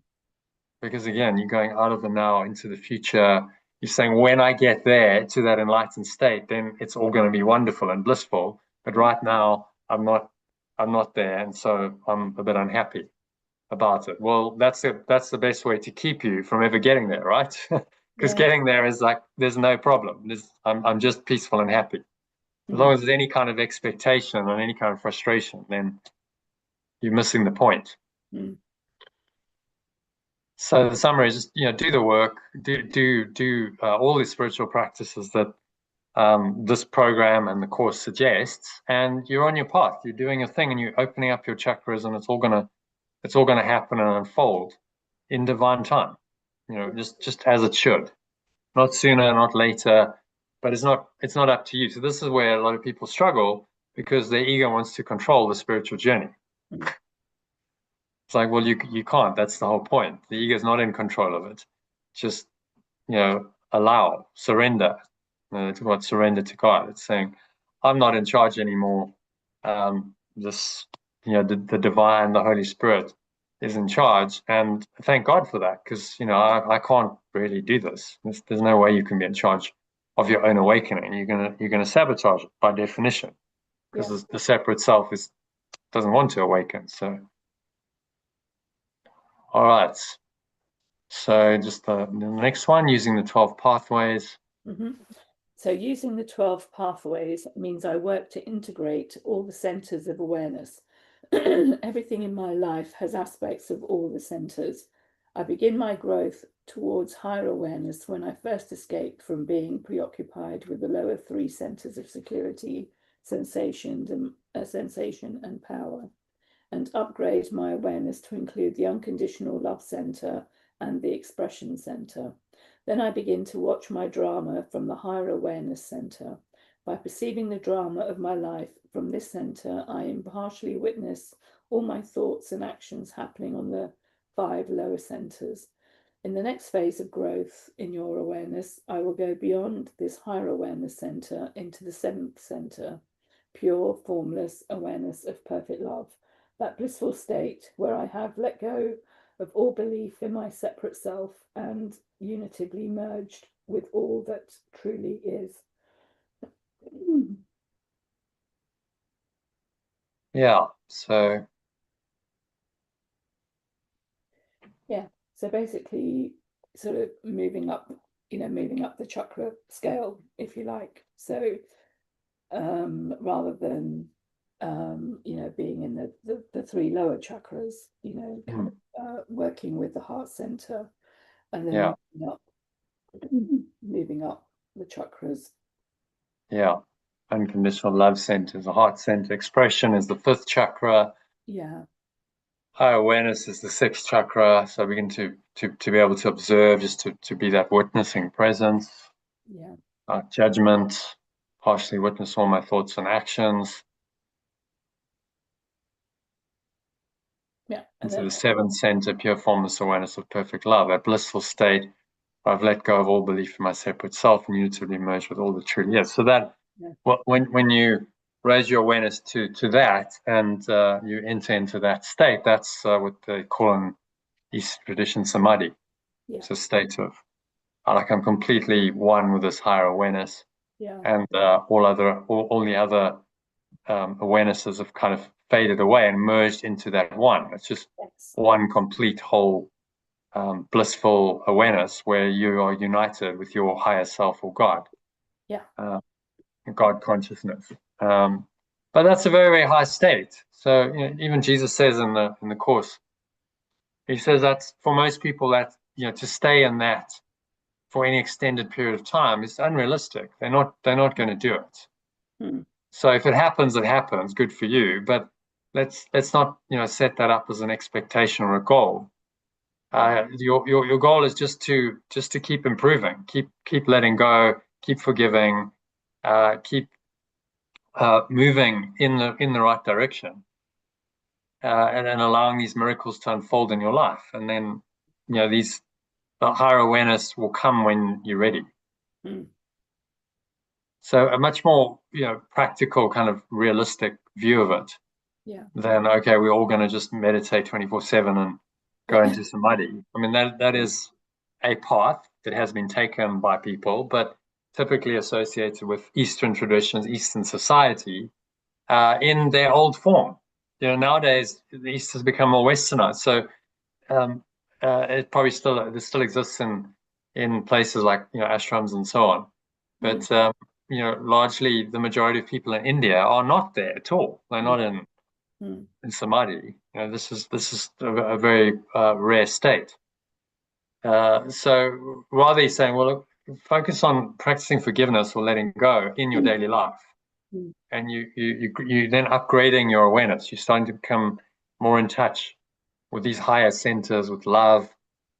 Because again, you're going out of the now into the future. You're saying, when I get there to that enlightened state, then it's all going to be wonderful and blissful. But right now, I'm not there, and so I'm a bit unhappy about it. Well, that's the best way to keep you from ever getting there, right? Because getting there is like there's no problem. I'm just peaceful and happy. As long as there's any kind of expectation and any kind of frustration, then you're missing the point. So the summary is just do the work, do all the spiritual practices that this program and the course suggests, and you're on your path. You're doing a thing, and you're opening up your chakras, and it's all gonna happen and unfold in divine time. Just as it should, not sooner, not later. But it's not up to you. So this is where a lot of people struggle because their ego wants to control the spiritual journey. It's like, well, you can't. That's the whole point. The ego is not in control of it. Just allow, surrender. It's about surrender to God. It's saying, I'm not in charge anymore. The divine, the Holy Spirit is in charge, and thank God for that, because I can't really do this. There's no way you can be in charge of your own awakening. You're gonna sabotage it by definition, because the separate self doesn't want to awaken. So, all right. So just the next one, using the 12 pathways. So using the 12 pathways means I work to integrate all the centers of awareness. Everything in my life has aspects of all the centers. I begin my growth towards higher awareness when I first escape from being preoccupied with the lower 3 centers of security, sensation and power, and upgrade my awareness to include the unconditional love center and the expression center. Then I begin to watch my drama from the higher awareness center. By perceiving the drama of my life from this center, I impartially witness all my thoughts and actions happening on the 5 lower centers. In the next phase of growth in your awareness, I will go beyond this higher awareness center into the 7th center, pure, formless awareness of perfect love, that blissful state where I have let go of all belief in my separate self and unitively merged with all that truly is. Yeah, so basically sort of moving up the chakra scale, if you like. So rather than being in the 3 lower chakras, working with the heart center, and then moving up the chakras. Yeah, unconditional love center is the heart center. Expression is the 5th chakra. Yeah. Higher awareness is the 6th chakra. So begin to be able to observe, just to be that witnessing presence. Yeah. Judgment, partially witness all my thoughts and actions. Yeah. Into the 7th center, pure formless awareness of perfect love, that blissful state where I've let go of all belief in my separate self and unitively merged with all that truly is. So that when you raise your awareness to that and you enter into that state, that's what they call in Eastern tradition samadhi. It's a state of like I'm completely one with this higher awareness, and all the other awarenesses have kind of faded away and merged into that one. It's just one complete whole blissful awareness where you are united with your higher self or God. God consciousness. But that's a very, very high state. So even Jesus says in the course, he says that's for most people that to stay in that for any extended period of time is unrealistic. They're not going to do it. So if it happens, it happens. Good for you. But let's not set that up as an expectation or a goal. Your goal is just to keep improving, keep letting go, keep forgiving, keep moving in the right direction, and allowing these miracles to unfold in your life. And then the higher awareness will come when you're ready. So a much more practical, kind of realistic view of it. Than okay, we're all going to just meditate 24/7 and go into samadhi. I mean that is a path that has been taken by people, but typically associated with Eastern traditions, Eastern society, in their old form. Nowadays the East has become more westernized, so it probably still exists in places like ashrams and so on, but largely the majority of people in India are not there at all. They're not in samadhi. This is a very rare state. So rather he's saying, well, look, focus on practicing forgiveness or letting go in your daily life, and you then upgrading your awareness. You're starting to become more in touch with these higher centers, with love.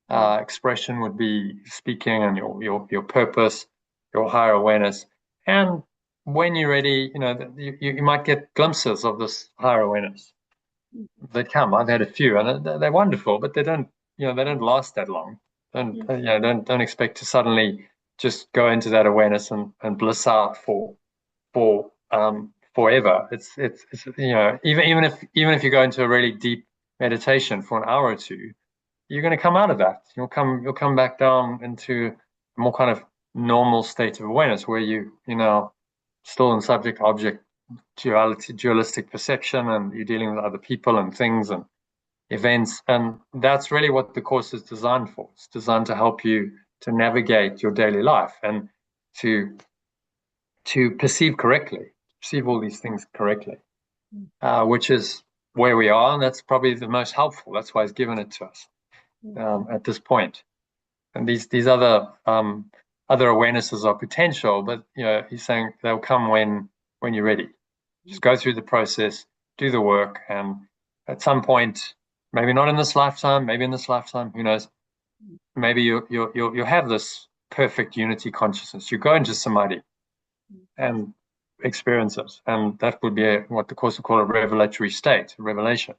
Expression would be speaking and your purpose, your higher awareness, and when you're ready, you might get glimpses of this higher awareness. They come. I've had a few, and they're wonderful, but they don't last that long. Don't expect to suddenly just go into that awareness and bliss out for forever. It's even if you go into a really deep meditation for an hour or two, you're going to come out of that. You'll come back down into a more kind of normal state of awareness where still in subject object dualistic perception, and you're dealing with other people and things and events. And that's really what the course is designed for. It's designed to help you to navigate your daily life and to perceive all these things correctly, which is where we are, and that's probably the most helpful. That's why he's given it to us at this point. And these other awarenesses are potential, but he's saying they'll come when you're ready. Just go through the process, do the work, and at some point, maybe not in this lifetime, maybe in this lifetime, who knows? Maybe you'll have this perfect unity consciousness. You go into samadhi and experience it, and that would be what the course would call a revelatory state, a revelation.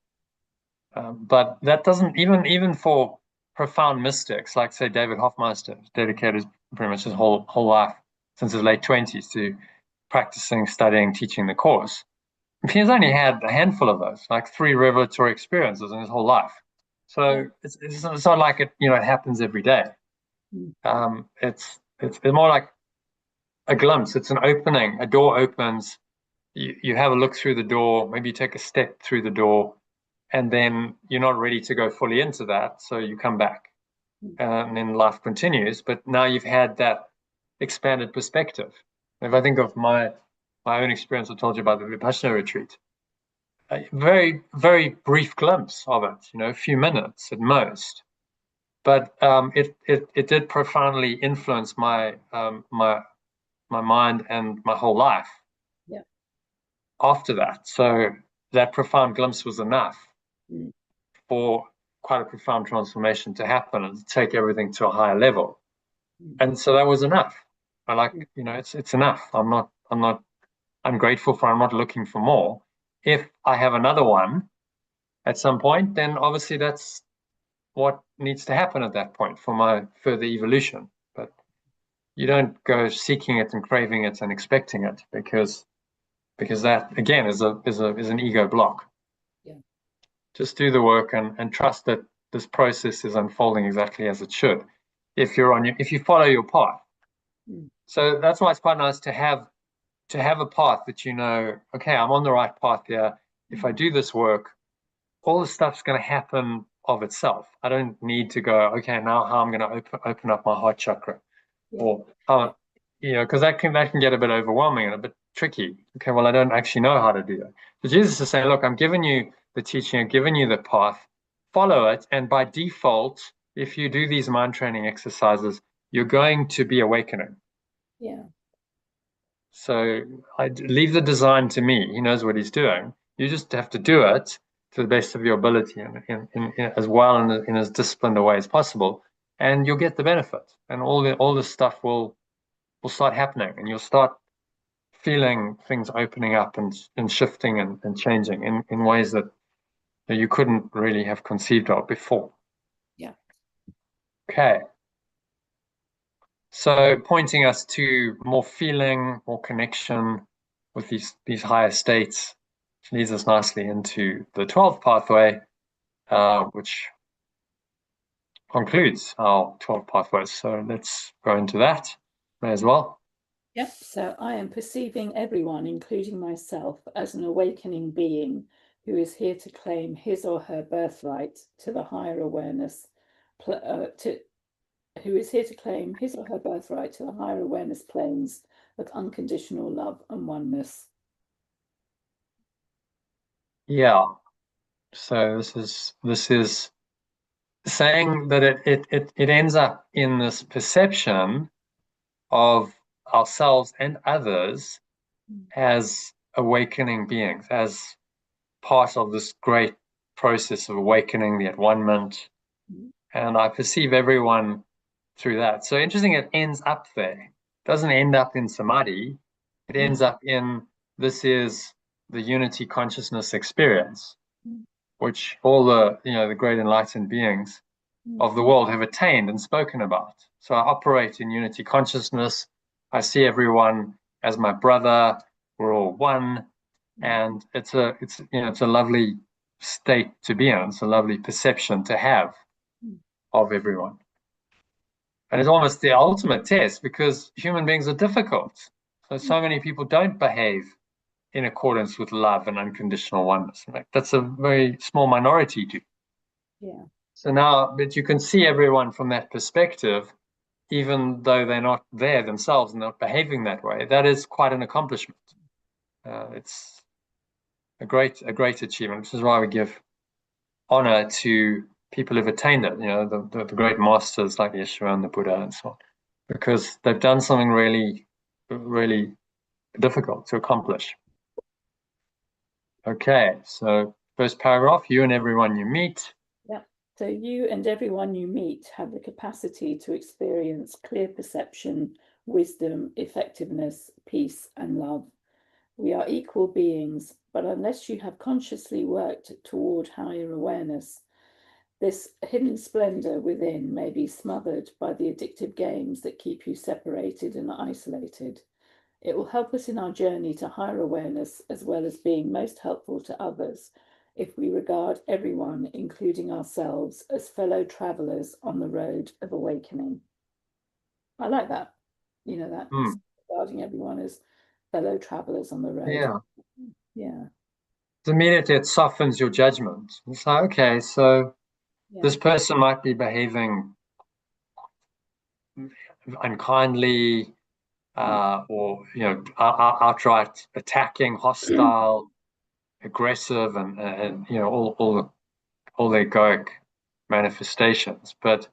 But that doesn't even for profound mystics, like say David Hoffmeister, dedicated pretty much his whole life since his late 20s to practicing, studying, teaching the course. He's only had a handful of those, like 3 revelatory experiences in his whole life. So it's not like it happens every day. It's more like a glimpse. It's an opening. A door opens. You have a look through the door. Maybe you take a step through the door, and then you're not ready to go fully into that, so you come back, and then life continues. But now you've had that expanded perspective. If I think of my own experience, I told you about the Vipassana retreat. A very, very brief glimpse of it, a few minutes at most. But it did profoundly influence my mind and my whole life. Yeah. After that, so that profound glimpse was enough for quite a profound transformation to happen and to take everything to a higher level. And so that was enough. It's enough. I'm grateful for. I'm not looking for more. If I have another one at some point, then obviously that's what needs to happen at that point for my further evolution. But you don't go seeking it and craving it and expecting it, because that again is an ego block. Yeah. Just do the work and trust that this process is unfolding exactly as it should, if you follow your path. So that's why it's quite nice to have a path that okay, I'm on the right path here. If I do this work, all the stuff's going to happen of itself. I don't need to go, okay, now how I'm going to open up my heart chakra, or how, because that can get a bit overwhelming and a bit tricky. Okay, well, I don't actually know how to do that. So Jesus is saying, look, I'm giving you the teaching, I'm giving you the path, follow it, and by default, if you do these mind training exercises, you're going to be awakening. Yeah. So I leave the design to me. He knows what he's doing. You just have to do it to the best of your ability and in as well in as disciplined a way as possible, and you'll get the benefit. And all this stuff will start happening, and you'll start feeling things opening up and shifting and changing in ways that you couldn't really have conceived of before. Yeah. Okay. So pointing us to more feeling, more connection with these higher states, which leads us nicely into the 12th pathway, which concludes our 12 pathways. So let's go into that. May as well. Yep. So I am perceiving everyone, including myself, as an awakening being who is here to claim his or her birthright to the higher awareness, who is here to claim his or her birthright to the higher awareness planes of unconditional love and oneness. Yeah. So this is saying that it ends up in this perception of ourselves and others as awakening beings, as part of this great process of awakening, the at-one-ment. And I perceive everyone through that. So interesting, it ends up there. It doesn't end up in samadhi. It ends up in, this is the unity consciousness experience, which all the great enlightened beings of the world have attained and spoken about. So I operate in unity consciousness. I see everyone as my brother. We're all one, and it's a lovely state to be in. It's a lovely perception to have of everyone. And it's almost the ultimate test because human beings are difficult. So many people don't behave in accordance with love and unconditional oneness. In fact, that's a very small minority do. Yeah. So now, but you can see everyone from that perspective, even though they're not there themselves and not behaving that way. That is quite an accomplishment. It's a great achievement, which is why we give honor to people who've attained it. You know, the great masters like Yeshua and the Buddha and so on, because they've done something really, really difficult to accomplish. Okay, so first paragraph, you and everyone you meet. Yeah, so you and everyone you meet have the capacity to experience clear perception, wisdom, effectiveness, peace, and love. We are equal beings, but unless you have consciously worked toward higher awareness, this hidden splendor within may be smothered by the addictive games that keep you separated and isolated. It will help us in our journey to higher awareness, as well as being most helpful to others, if we regard everyone, including ourselves, as fellow travelers on the road of awakening. I like that. You know, that regarding everyone as fellow travelers on the road. Yeah. Yeah. Immediately it softens your judgment. It's like, okay, so this person might be behaving unkindly, or outright attacking, hostile, aggressive, and you know all the egoic manifestations. But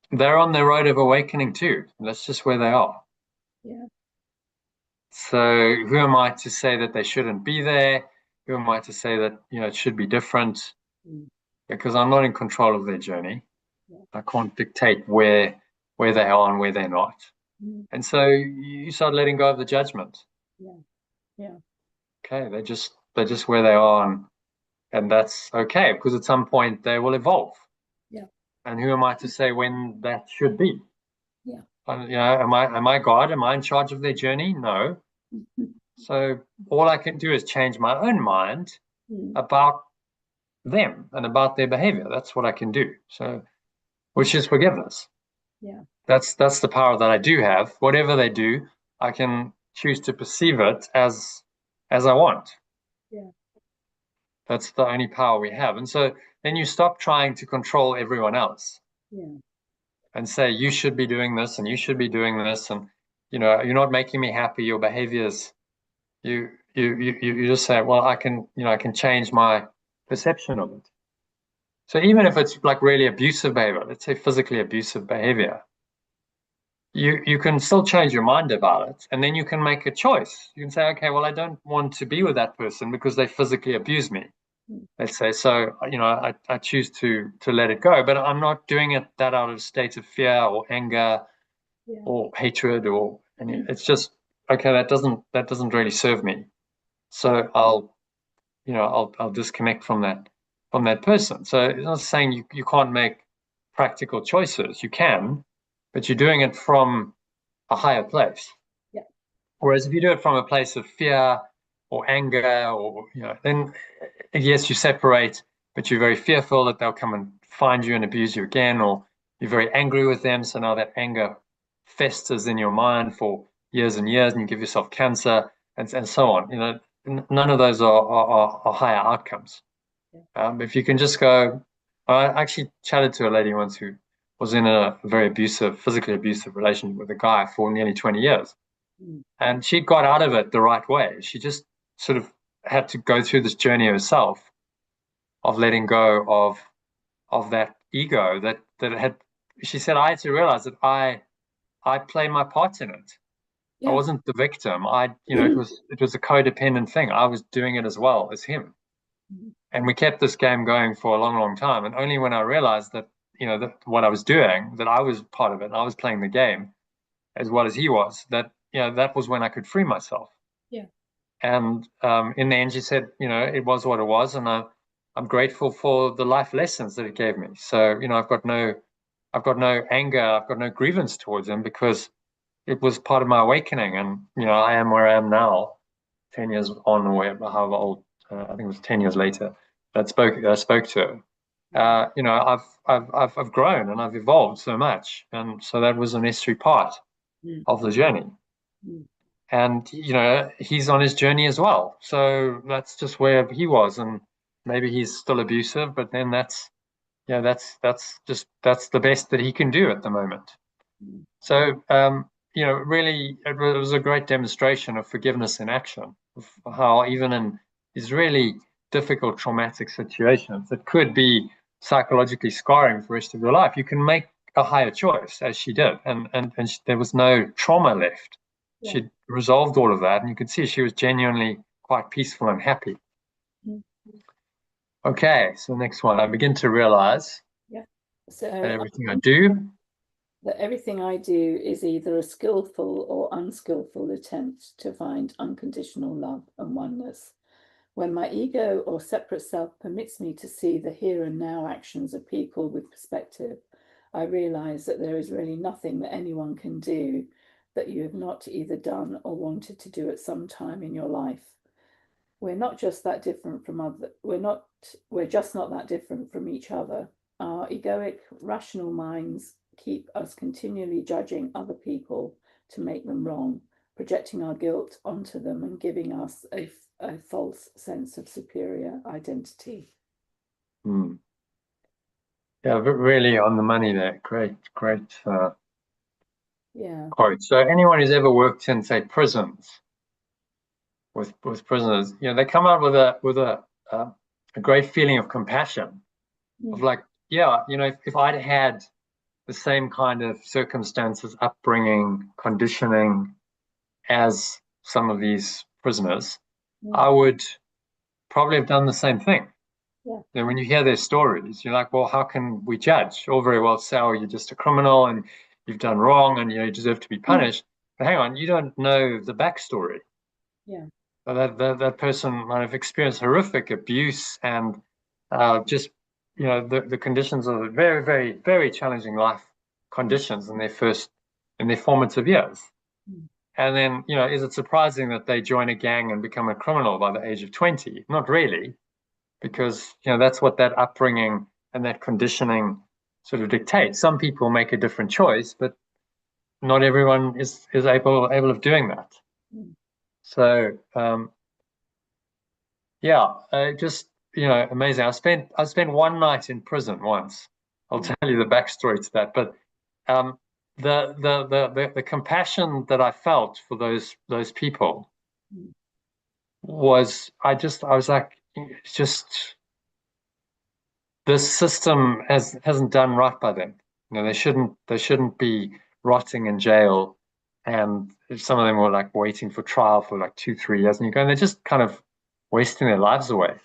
they're on their road of awakening too. That's just where they are. Yeah. So who am I to say that they shouldn't be there? Who am I to say that it should be different? Because I'm not in control of their journey. I can't dictate where they are and where they're not. And so you start letting go of the judgment. Yeah. Okay, they're just where they are, and that's okay, because at some point they will evolve. Yeah. And who am I to say when that should be? Yeah. Am I God? Am I in charge of their journey? No. So all I can do is change my own mind about them and about their behavior. That's what I can do. So, which is forgiveness. Yeah. That's the power that I do have. Whatever they do, I can choose to perceive it as I want. Yeah. That's the only power we have. And so then you stop trying to control everyone else. Yeah. And say you should be doing this and you should be doing this, and you're not making me happy. Your behaviors, you just say, well, I can change my perception of it. So even if it's like really abusive behavior, let's say physically abusive behavior, you can still change your mind about it, and then you can make a choice. You can say, okay, well, I don't want to be with that person because they physically abuse me. Let's say, so I choose to let it go, but I'm not doing it that out of a state of fear or anger or hatred or it's just okay. That doesn't really serve me. So I'll disconnect from that person. So it's not saying you can't make practical choices. You can, but you're doing it from a higher place. Yeah. Whereas if you do it from a place of fear or anger, or then yes, you separate, but you're very fearful that they'll come and find you and abuse you again, or you're very angry with them. So now that anger festers in your mind for years and years, and you give yourself cancer and so on. None of those are higher outcomes. If you can just go, I actually chatted to a lady once who was in a very abusive, physically abusive relationship with a guy for nearly 20 years. And she got out of it the right way. She just sort of had to go through this journey herself of letting go of that ego that had. She said, I had to realize that I played my part in it. I wasn't the victim. It was a codependent thing. I was doing it as well as him. And we kept this game going for a long, long time. And only when I realized that, that what I was doing, that I was part of it, and I was playing the game as well as he was, that, that was when I could free myself. Yeah. And in the end, she said, it was what it was. And I'm grateful for the life lessons that it gave me. So, I've got no anger, I've got no grievance towards him because it was part of my awakening. And, I am where I am now, 10 years on, or however old, I think it was 10 years later. that spoke to her. You know, I've grown and I've evolved so much, and so that was a necessary part of the journey. And you know, he's on his journey as well, so that's just where he was. And maybe he's still abusive, but then that's that's the best that he can do at the moment. So you know, really, it was a great demonstration of forgiveness in action, of how even in these really difficult, traumatic situations that could be psychologically scarring for the rest of your life, you can make a higher choice, as she did, and there was no trauma left. She resolved all of that, and you could see she was genuinely quite peaceful and happy. Okay, so the next one, I begin to realize that everything I do is either a skillful or unskillful attempt to find unconditional love and oneness. When my ego or separate self permits me to see the here and now actions of people with perspective, I realize that there is really nothing that anyone can do that you have not either done or wanted to do at some time in your life. We're not just that different from other. We're just not that different from each other. Our egoic, rational minds keep us continually judging other people to make them wrong, projecting our guilt onto them and giving us a false sense of superior identity. Yeah, but really on the money there. Great quote. So anyone who's ever worked in, say, prisons with prisoners, you know, they come out with a great feeling of compassion, of like, yeah, you know, if I'd had the same kind of circumstances, upbringing, conditioning as some of these prisoners, I would probably have done the same thing. And when you hear their stories, you're like, well, how can we judge? All very well say, oh, you're just a criminal and you've done wrong and you deserve to be punished. But hang on, you don't know the backstory. That person might have experienced horrific abuse and just, you know, the conditions of very, very, very challenging life conditions in their formative years. And then, you know, is it surprising that they join a gang and become a criminal by the age of 20? Not really, because, you know, that's what that upbringing and that conditioning sort of dictates. Some people make a different choice, but not everyone is able of doing that. So, just, you know, amazing. I spent one night in prison once. I'll tell you the backstory to that. But the compassion that I felt for those people was, I was like, it's just, this system hasn't done right by them. You know, they shouldn't be rotting in jail, and some of them were like waiting for trial for like 2-3 years, and they're just kind of wasting their lives away.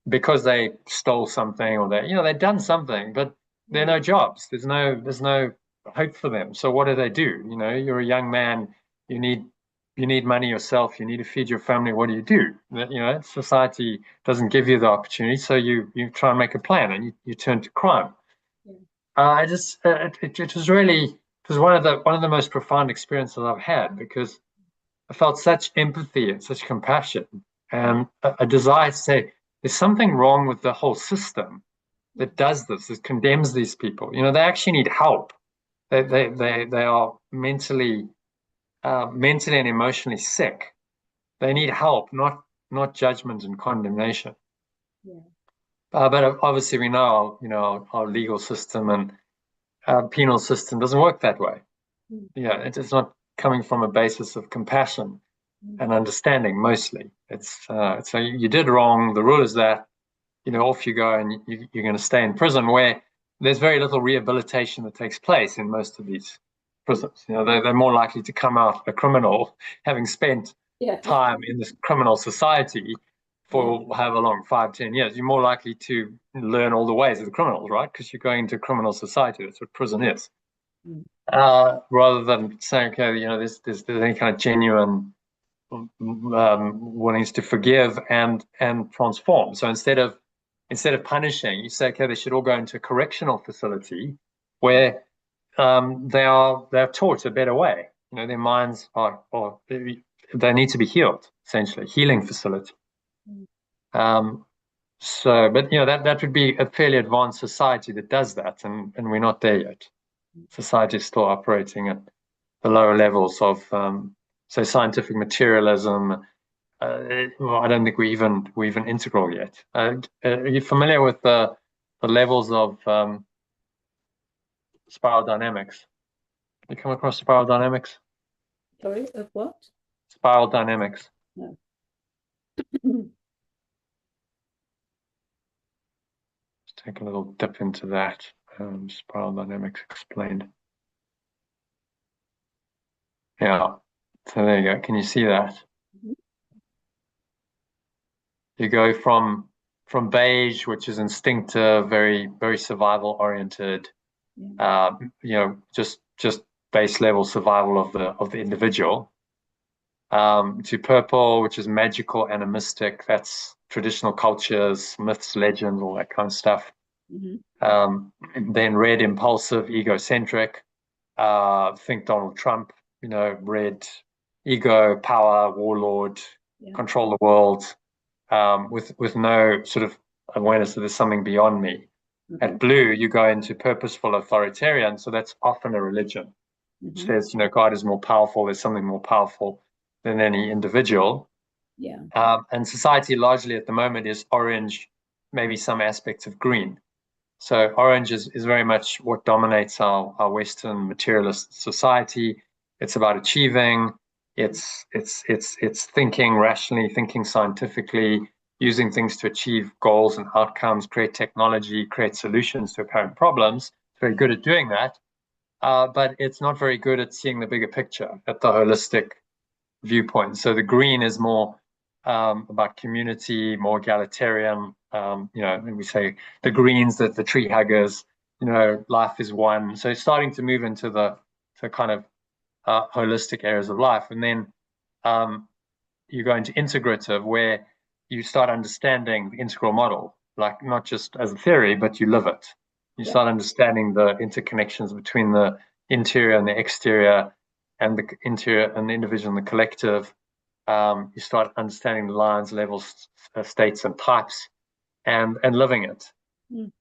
Because they stole something, or they've done something, but there are no jobs. There's no hope for them. So what do? You know, you're a young man, you need money yourself, you need to feed your family. What do? You know, society doesn't give you the opportunity, so you try and make a plan, and you turn to crime. It was one of the most profound experiences I've had, because I felt such empathy and such compassion, and a desire to say there's something wrong with the whole system that does this, that condemns these people. You know, they actually need help. They are mentally and emotionally sick. They need help, not judgment and condemnation. But obviously we know, you know, our legal system and our penal system doesn't work that way. Yeah, it's not coming from a basis of compassion and understanding mostly. It's so you did wrong. The rule is that, you know, off you go, and you're going to stay in prison, where there's very little rehabilitation that takes place in most of these prisons. You know, they're more likely to come out a criminal, having spent time in this criminal society for however long, 5-10 years. You're more likely to learn all the ways of the criminals, right? Because you're going into criminal society. That's what prison is. Rather than saying, okay, you know, there's any kind of genuine willingness to forgive and transform. So instead of punishing, you say, okay, they should all go into a correctional facility where they're taught a better way. You know, their minds they need to be healed, essentially, healing facility. So, but that would be a fairly advanced society that does that, and we're not there yet. Society is still operating at the lower levels of, say, scientific materialism. Well, I don't think we're even integral yet. Are you familiar with the levels of spiral dynamics? You come across spiral dynamics? Sorry, of what? Spiral dynamics. No. Let's take a little dip into that. Spiral dynamics explained. Yeah. So there you go. Can you see that? Mhm. You go from beige, which is instinctive, very survival oriented, Yeah. just base level survival of the individual, to purple, which is magical, animistic. That's traditional cultures, myths, legends, all that kind of stuff. Mhm. And then red, impulsive, egocentric. Think Donald Trump. Red, ego, power, warlord, Yeah. control the world, with no sort of awareness that there's something beyond me. At blue, you go into purposeful authoritarian, so that's often a religion. Which says, God is more powerful, there's something more powerful than any individual. Yeah. And society largely at the moment is orange, maybe some aspects of green. So orange is very much what dominates our Western materialist society. It's about achieving, it's thinking rationally, thinking scientifically, using things to achieve goals and outcomes, create technology, create solutions to apparent problems. It's very good at doing that. But it's not very good at seeing the bigger picture, at the holistic viewpoint. So the green is more about community, more egalitarian. We say the greens, that the tree huggers. Life is one. So it's starting to move into the kind of holistic areas of life, and then you go into integrative, where you start understanding the integral model, like not just as a theory, but you live it. You start understanding the interconnections between the interior and the exterior, and the interior and the individual and the collective. You start understanding the lines, levels, states, and types, and living it.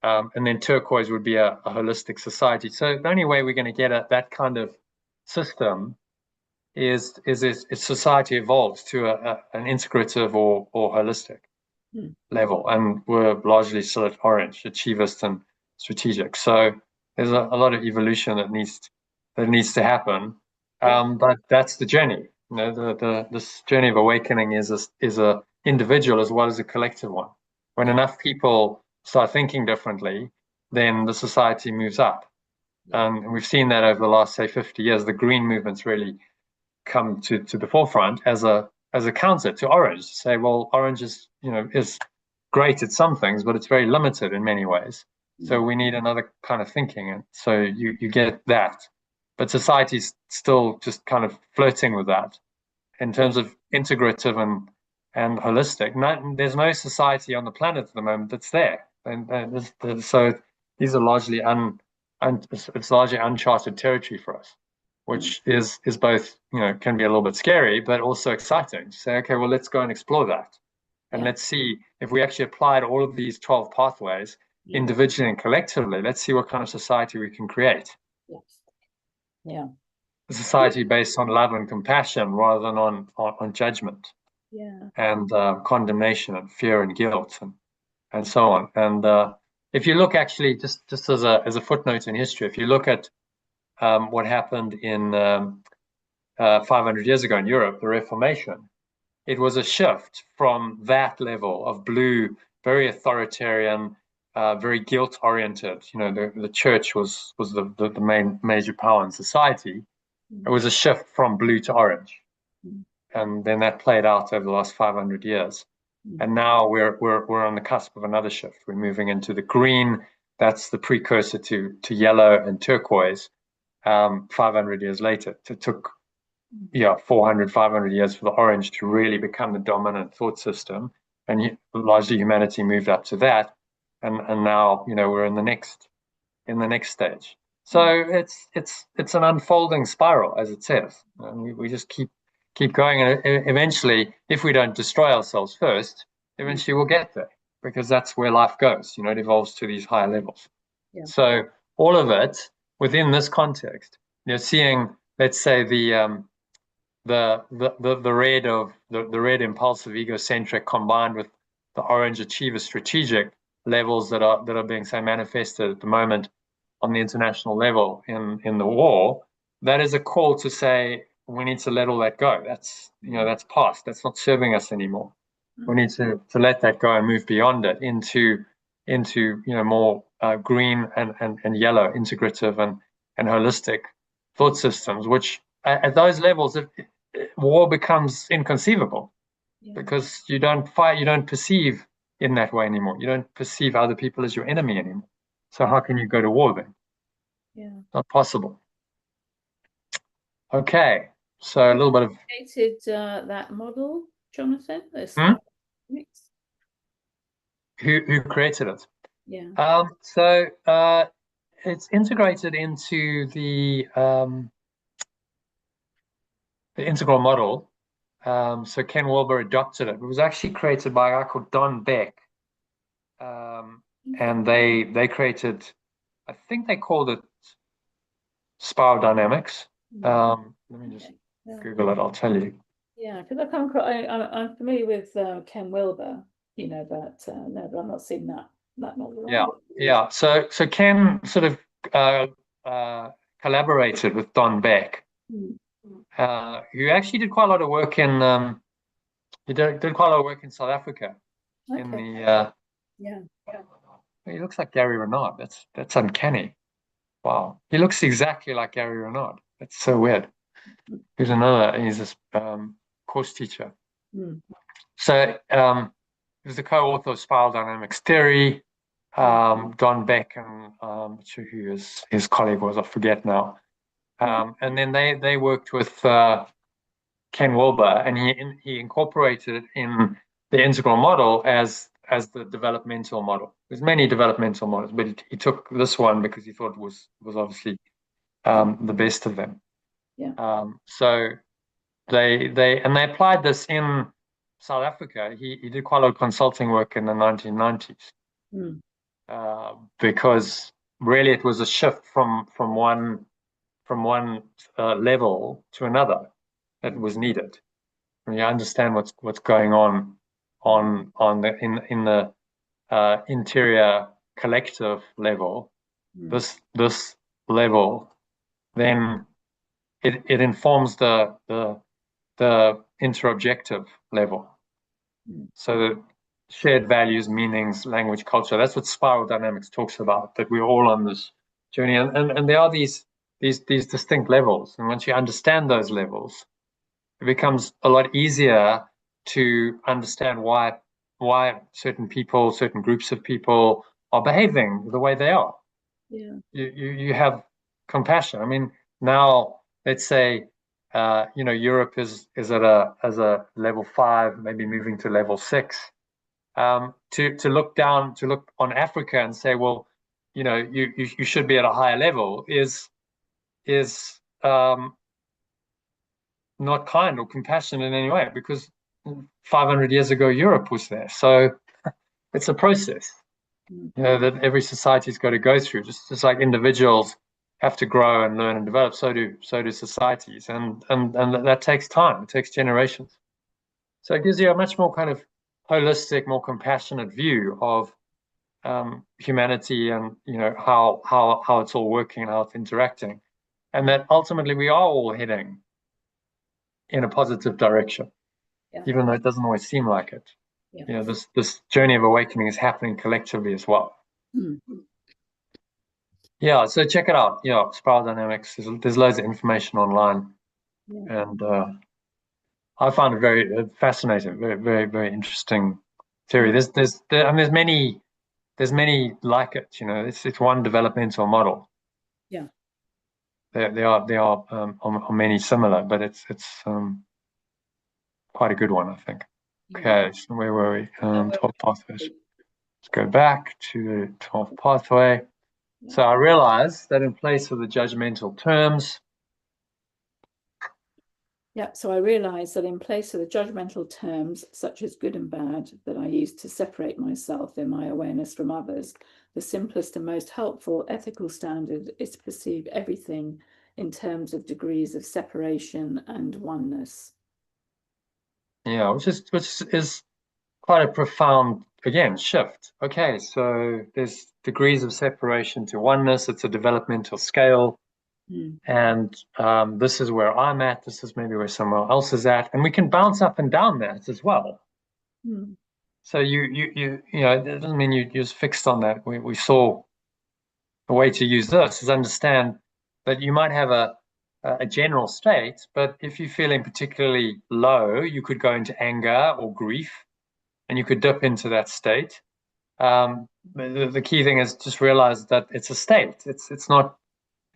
And then turquoise would be a holistic society. So the only way we're going to get at that kind of system is society evolves to an integrative or holistic level, and we're largely still at orange, achievist and strategic. So there's a lot of evolution that needs to happen, but that's the journey. This journey of awakening is a individual as well as a collective one. When enough people start thinking differently, then the society moves up, and we've seen that over the last, say, 50 years. The green movement's really come to the forefront as a counter to orange, to say, well, orange is great at some things, but it's very limited in many ways. So we need another kind of thinking, and so you get that, but society's still just kind of flirting with that in terms of integrative and holistic. There's no society on the planet at the moment that's there, and so these are largely it's largely uncharted territory for us, which is both, can be a little bit scary, but also exciting. To say, okay, well, let's go and explore that. And let's see if we actually applied all of these 12 pathways individually and collectively, let's see what kind of society we can create. Yes. Yeah. A society based on love and compassion rather than on judgment. Yeah. And condemnation and fear and guilt and so on. And if you look, actually, just as a footnote in history, if you look at what happened in 500 years ago in Europe, the Reformation, it was a shift from that level of blue, very authoritarian, very guilt-oriented. The church was the main major power in society. It was a shift from blue to orange, and then that played out over the last 500 years. And now we're on the cusp of another shift. We're moving into the green. That's the precursor to yellow and turquoise. 500 years later, it took 400, 500 years for the orange to really become the dominant thought system, and largely humanity moved up to that, and now we're in the next stage. So it's an unfolding spiral, as it says, and we just keep going, and eventually, if we don't destroy ourselves first, eventually we'll get there. because that's where life goes. It evolves to these higher levels. Yeah. So all of it within this context, seeing, let's say, the red impulsive egocentric combined with the orange achiever strategic levels that are being, say, manifested at the moment on the international level in the war, that is a call to say we need to let all that go. That's that's past. That's not serving us anymore. We need to let that go and move beyond it into more green and yellow integrative and holistic thought systems, which at those levels, war becomes inconceivable because you don't fight, you don't perceive in that way anymore. You don't perceive other people as your enemy anymore. So how can you go to war then? Yeah. Not possible. Okay. So a little bit of created that model, Jonathan? Who created it? Yeah. So it's integrated into the integral model. So Ken Wilber adopted it. It was actually created by a guy called Don Beck. And they created, I think they called it spiral dynamics. Let me just Google it, I'll tell you. Yeah, because I'm familiar with Ken Wilber, but no, but I'm not seeing that model. Yeah. So Ken sort of collaborated with Don Beck, who actually did quite a lot of work in he did quite a lot of work in South Africa. Okay. In the he looks like Gary Renard. That's uncanny. Wow, he looks exactly like Gary Renard. That's so weird. He's this course teacher. So he was the co-author of Spiral Dynamics Theory. Don Beck and I'm not sure who his colleague was, I forget now. And then they worked with Ken Wilber, and he incorporated it in the integral model as the developmental model. There's many developmental models, but he took this one because he thought it was obviously the best of them. Yeah. So they applied this in South Africa. He did quite a lot of consulting work in the 1990s because really it was a shift from one level to another that was needed. When you understand what's going on the in the interior collective level, this level, then it informs the interobjective level. So the shared values, meanings, language, culture. That's what spiral dynamics talks about. That we're all on this journey, and there are these distinct levels. And once you understand those levels, it becomes a lot easier to understand why certain people, certain groups of people are behaving the way they are. Yeah. You have compassion. I mean, now let's say Europe is at a level 5, maybe moving to level 6. To look on Africa and say, well, you should be at a higher level is not kind or compassionate in any way, because 500 years ago Europe was there. So it's a process, that every society's got to go through. Just like individuals have to grow and learn and develop, so do societies, and that takes time. It takes generations. So it gives you a much more kind of holistic, more compassionate view of humanity, and how it's all working and how it's interacting, and that ultimately we are all heading in a positive direction, even though it doesn't always seem like it. This journey of awakening is happening collectively as well. Yeah, so check it out. Spiral Dynamics. There's loads of information online, and I found it very fascinating, very, very, very interesting theory. There's many like it. It's one developmental model. Yeah, they are on many similar, but it's quite a good one, I think. Okay, so where were we? 12 pathways. Let's go back to the 12th pathway. So I realized that in place of the judgmental terms, Yeah, so I realized that in place of the judgmental terms such as good and bad that I used to separate myself in my awareness from others, the simplest and most helpful ethical standard is to perceive everything in terms of degrees of separation and oneness. Yeah, which is quite a profound, again, shift. Okay, so there's degrees of separation to oneness. It's a developmental scale. And this is where I'm at. This is maybe where someone else is at. And we can bounce up and down that as well. So you know, it doesn't mean you're just fixed on that. We saw the way to use this is understand that you might have a general state, but if you're feeling particularly low, you could go into anger or grief, and you could dip into that state. The key thing is just realize that it's a state. It's not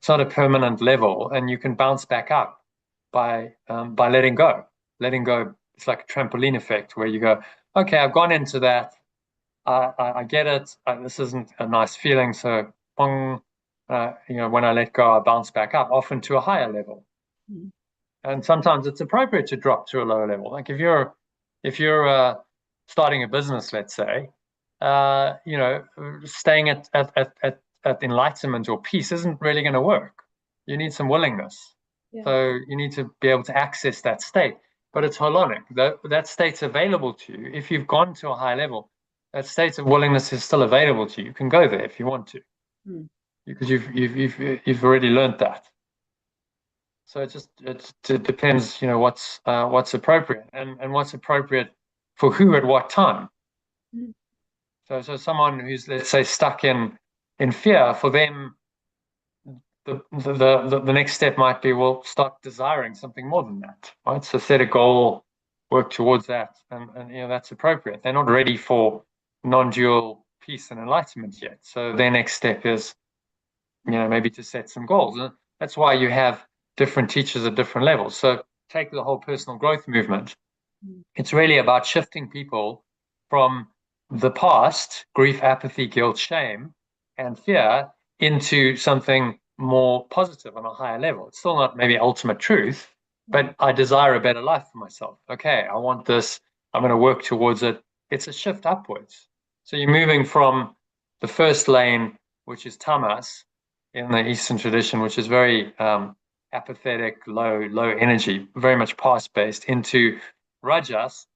a permanent level, and you can bounce back up by letting go. Letting go. It's like a trampoline effect where you go, okay, I've gone into that. I get it. This isn't a nice feeling. So, you know, when I let go, I bounce back up, often to a higher level. And sometimes it's appropriate to drop to a lower level. Like if you're starting a business, let's say, you know, staying at enlightenment or peace isn't really going to work. You need some willingness. Yeah. So you need to be able to access that state. But it's holonic. That state's available to you. If you've gone to a high level, that state of willingness is still available to you. You can go there if you want to, because you've already learned that. So it depends, you know, what's appropriate and what's appropriate for who at what time. So someone who's, let's say, stuck in fear, for them, the next step might be, well, start desiring something more than that, right? So set a goal, work towards that, and you know, that's appropriate. They're not ready for non-dual peace and enlightenment yet. So their next step is, you know, maybe to set some goals. And that's why you have different teachers at different levels. So take the whole personal growth movement. It's really about shifting people from the past, grief, apathy, guilt, shame, and fear, into something more positive on a higher level. It's still not maybe ultimate truth, but I desire a better life for myself. Okay, I want this. I'm going to work towards it. It's a shift upwards. So you're moving from the first lane, which is tamas in the Eastern tradition, which is very apathetic, low energy, very much past-based, into rajas,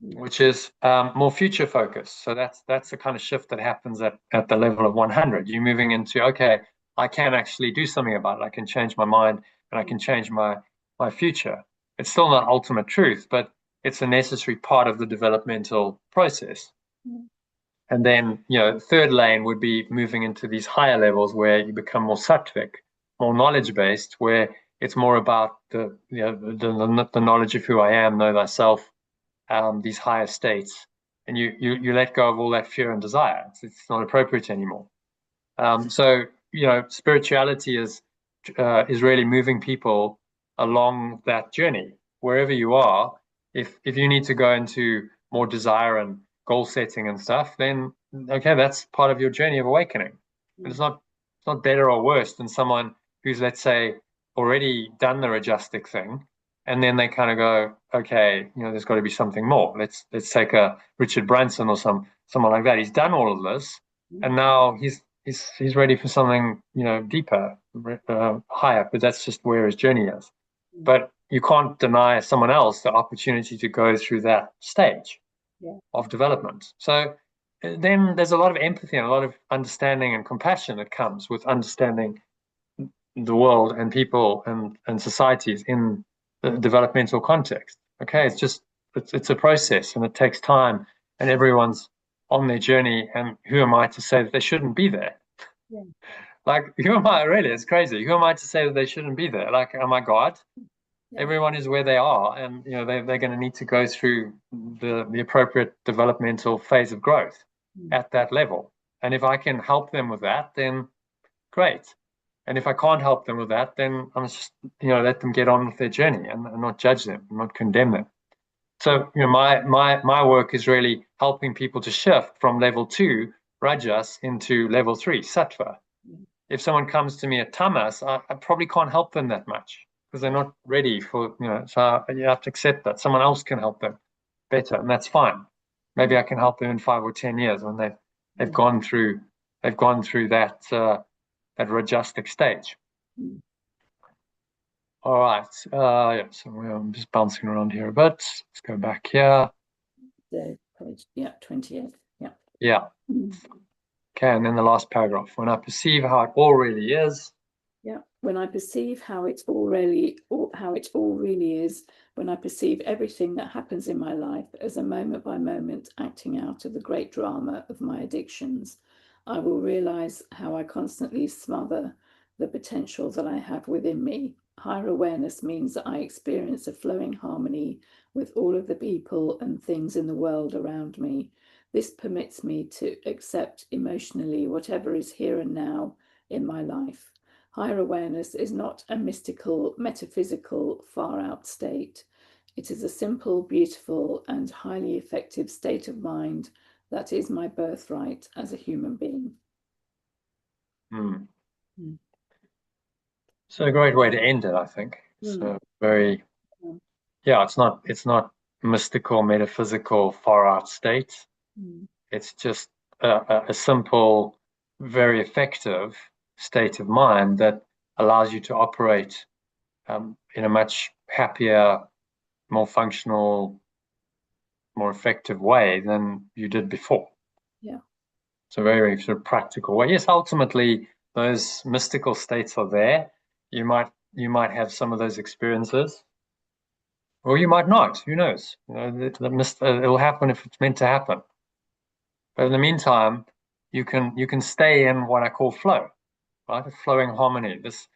which is more future focused. So that's the kind of shift that happens at the level of 100. You're moving into, okay, I can actually do something about it. I can change my mind and I can change my future. It's still not ultimate truth, but it's a necessary part of the developmental process. And then, you know, third lane would be moving into these higher levels where you become more sattvic, more knowledge-based, where it's more about the knowledge of who I am, know thyself, these higher states, and you let go of all that fear and desire. It's not appropriate anymore. So, you know, spirituality is really moving people along that journey wherever you are. If you need to go into more desire and goal setting and stuff, then okay, that's part of your journey of awakening. It's not better or worse than someone who's, let's say, already done the rajastic thing, and then they kind of go, okay, you know, there's got to be something more. Let's take a Richard Branson or someone like that. He's done all of this, and now he's ready for something, you know, deeper, higher. But that's just where his journey is. But you can't deny someone else the opportunity to go through that stage of development. So then there's a lot of empathy and a lot of understanding and compassion that comes with understanding the world and people and societies in the developmental context. Okay, it's a process and it takes time, and everyone's on their journey. And who am I to say that they shouldn't be there? Yeah. Like, who am I really? It's crazy. Who am I to say that they shouldn't be there? Like, am I God? Yeah. Everyone is where they are, and you know they're going to need to go through the appropriate developmental phase of growth at that level. And if I can help them with that, then great. And if I can't help them with that, then I'm just, you know, let them get on with their journey and not judge them, and not condemn them. So, you know, my work is really helping people to shift from level 2 rajas into level 3 sattva. If someone comes to me at tamas, I probably can't help them that much. because they're not ready for, so you have to accept that someone else can help them better, and that's fine. Maybe I can help them in 5 or 10 years when they've gone through that rajastic stage. All right. Yeah, so I'm just bouncing around here a bit. Let's go back here. The page, 28. Yeah. Yeah. Okay, and then the last paragraph. When I perceive how it all really is. Yeah. When I perceive how it all really is, when I perceive everything that happens in my life as a moment by moment acting out of the great drama of my addictions, I will realize how I constantly smother the potential that I have within me. Higher awareness means that I experience a flowing harmony with all of the people and things in the world around me. This permits me to accept emotionally whatever is here and now in my life. Higher awareness is not a mystical, metaphysical, far-out state. It is a simple, beautiful, and highly effective state of mind that is my birthright as a human being. So a great way to end it, I think. So very, it's not mystical, metaphysical, far-out state. It's just a simple, very effective state of mind that allows you to operate in a much happier, more functional, more effective way than you did before. Yeah. So very, very sort of practical way. Yes, ultimately those mystical states are there. You might have some of those experiences, or you might not. Who knows? It'll happen if it's meant to happen. But in the meantime, you can stay in what I call flow, right? A flowing harmony. This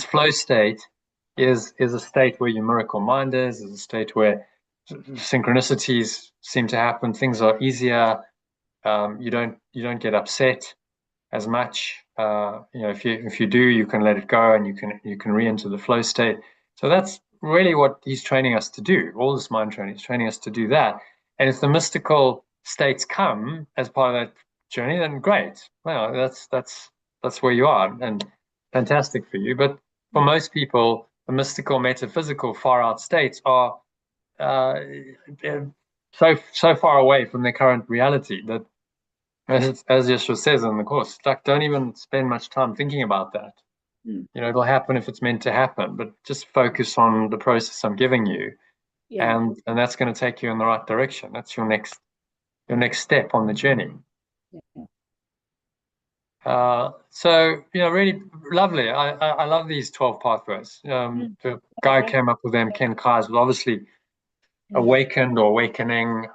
flow state is a state where your miracle mind is a state where synchronicities seem to happen. Things are easier. You don't get upset as much. If you do, you can let it go and you can re-enter the flow state. So that's really what he's training us to do. All this mind training is training us to do that. And if the mystical states come as part of that journey, then great. Well, that's where you are, and fantastic for you. But for most people, the mystical, metaphysical, far out states are so far away from their current reality that, as Yeshua says in the course, like, don't even spend much time thinking about that. It'll happen if it's meant to happen, but just focus on the process I'm giving you, and that's going to take you in the right direction. That's your next step on the journey. So really lovely. I love these 12 pathways. The guy who came up with them, Ken Kai's, was obviously awakened or awakening,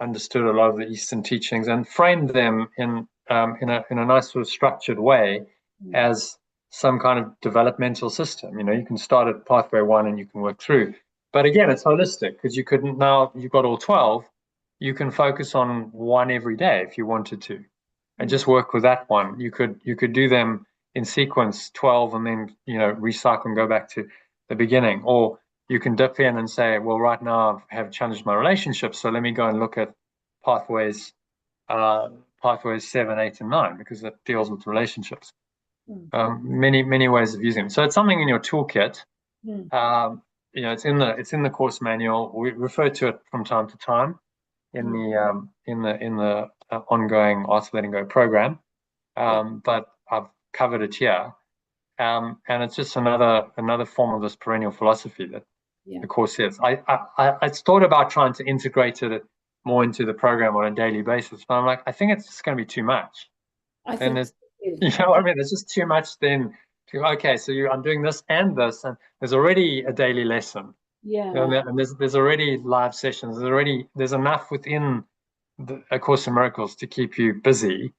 understood a lot of the Eastern teachings and framed them in a nice sort of structured way as some kind of developmental system. You can start at pathway 1 and you can work through. But again, it's holistic, because now you've got all 12. You can focus on one every day if you wanted to, and just work with that one. You could do them in sequence, 12, and then recycle and go back to the beginning. Or you can dip in and say, well, right now I have challenged my relationship, so let me go and look at pathways 7, 8, and 9, because that deals with relationships. Many ways of using them. So it's something in your toolkit. It's in the course manual. We refer to it from time to time in the ongoing Art of Letting Go program. But I've covered it here. And it's just another form of this perennial philosophy that the course is. I thought about trying to integrate it more into the program on a daily basis, but I'm like, I think it's just going to be too much. There's just too much then. Okay, so I'm doing this, and there's already a daily lesson. And there's already live sessions. There's enough within A Course in Miracles to keep you busy.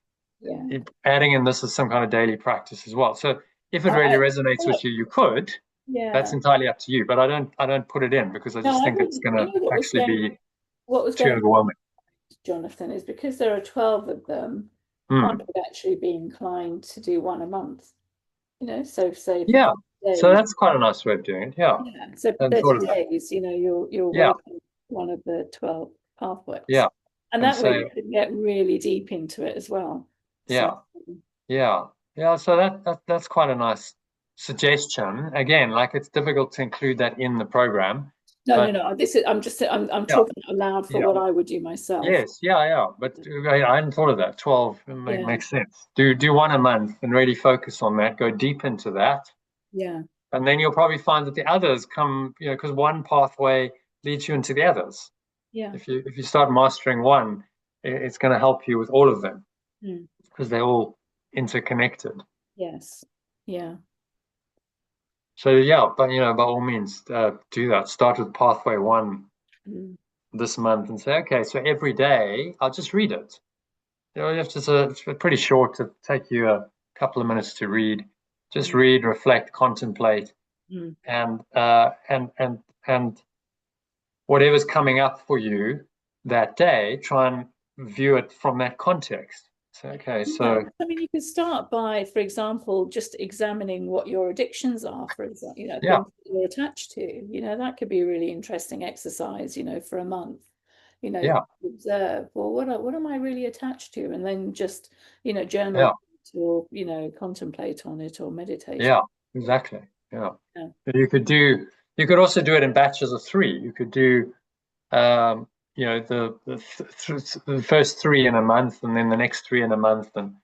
Adding in this as some kind of daily practice as well. So if it really resonates with you, you could. That's entirely up to you. But I don't put it in, because I just think it's going to actually be too overwhelming. Jonathan, is because there are 12 of them, I would actually be inclined to do one a month. So say days, so that's quite a nice way of doing it. So for 30 days, you're working one of the 12 pathways. And that way you can get really deep into it as well. So that's quite a nice suggestion, again, like it's difficult to include that in the program. No. This is I'm talking aloud for what I would do myself. Yes, yeah. But I hadn't thought of that. 12 makes sense. Do one a month and really focus on that. Go deep into that. Yeah. And then you'll probably find that the others come, because one pathway leads you into the others. Yeah. If you start mastering one, it's going to help you with all of them because they're all interconnected. Yes. Yeah. So yeah, but by all means, do that. Start with pathway 1 this month and say, okay, so every day I'll just read it. You have to. It's pretty short to take you a couple of minutes to read. Just read, reflect, contemplate, and whatever's coming up for you that day, try and view it from that context. So, okay, so I mean, you could start by, for example, just examining what your addictions are, for example, things that you're attached to. That could be a really interesting exercise, for a month. Observe, well, what am I really attached to? And then just, journal or, contemplate on it or meditate. Yeah, exactly. Yeah. You could also do it in batches of 3. You could do the first 3 in a month and then the next 3 in a month, and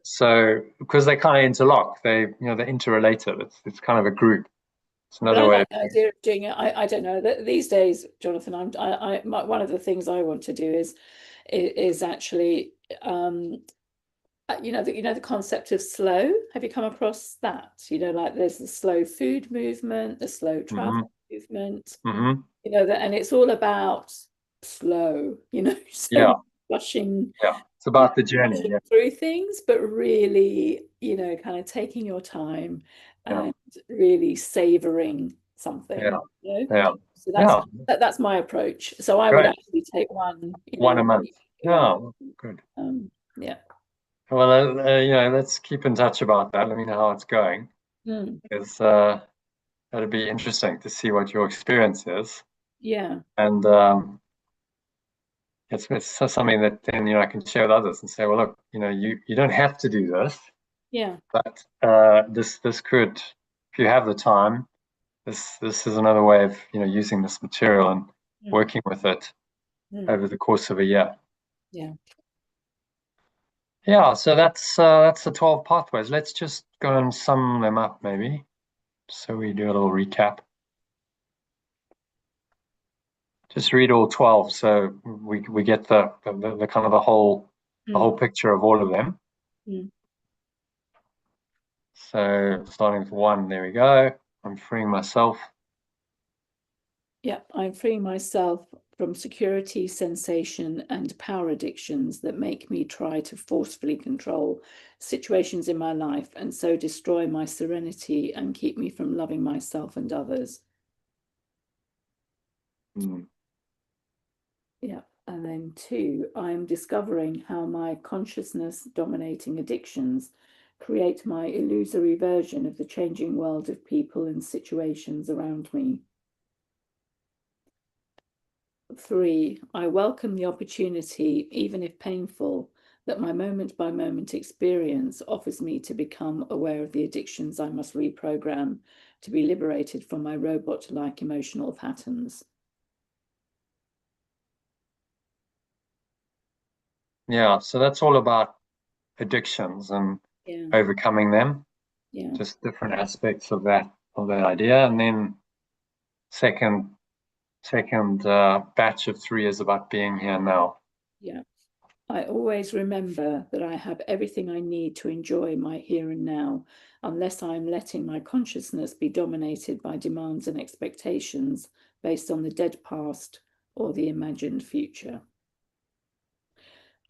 so because they kind of interlock, they're interrelated. It's kind of a group. It's another way. The idea of doing it. I don't know that these days, Jonathan. One of the things I want to do is actually the concept of slow. Have you come across that? Like there's the slow food movement, the slow travel movement. And it's all about slow. Rushing. Yeah, it's about the journey through things, but really, kind of taking your time and really savoring something. So that's my approach. So I would actually take one a month. Good. Well, let's keep in touch about that. Let me know how it's going. Because that'd be interesting to see what your experience is. Yeah. And it's something that then I can share with others and say, well, look, you don't have to do this. Yeah. But this could, if you have the time, this is another way of using this material and working with it over the course of a year. Yeah. Yeah, so that's the 12 pathways. Let's just go and sum them up, maybe, so we do a little recap. Just read all 12, so we get the kind of the whole picture of all of them. So starting with 1, there we go. I'm freeing myself. Yeah, I'm freeing myself from security, sensation, and power addictions that make me try to forcefully control situations in my life and so destroy my serenity and keep me from loving myself and others. Yeah, and then 2, I'm discovering how my consciousness dominating addictions create my illusory version of the changing world of people and situations around me. 3, I welcome the opportunity, even if painful, that my moment-by-moment experience offers me to become aware of the addictions I must reprogram to be liberated from my robot-like emotional patterns. Yeah, so that's all about addictions and overcoming them. Yeah. Just different aspects of that idea. And then second batch of 3 is about being here now. Yeah. I always remember that I have everything I need to enjoy my here and now, unless I'm letting my consciousness be dominated by demands and expectations based on the dead past or the imagined future.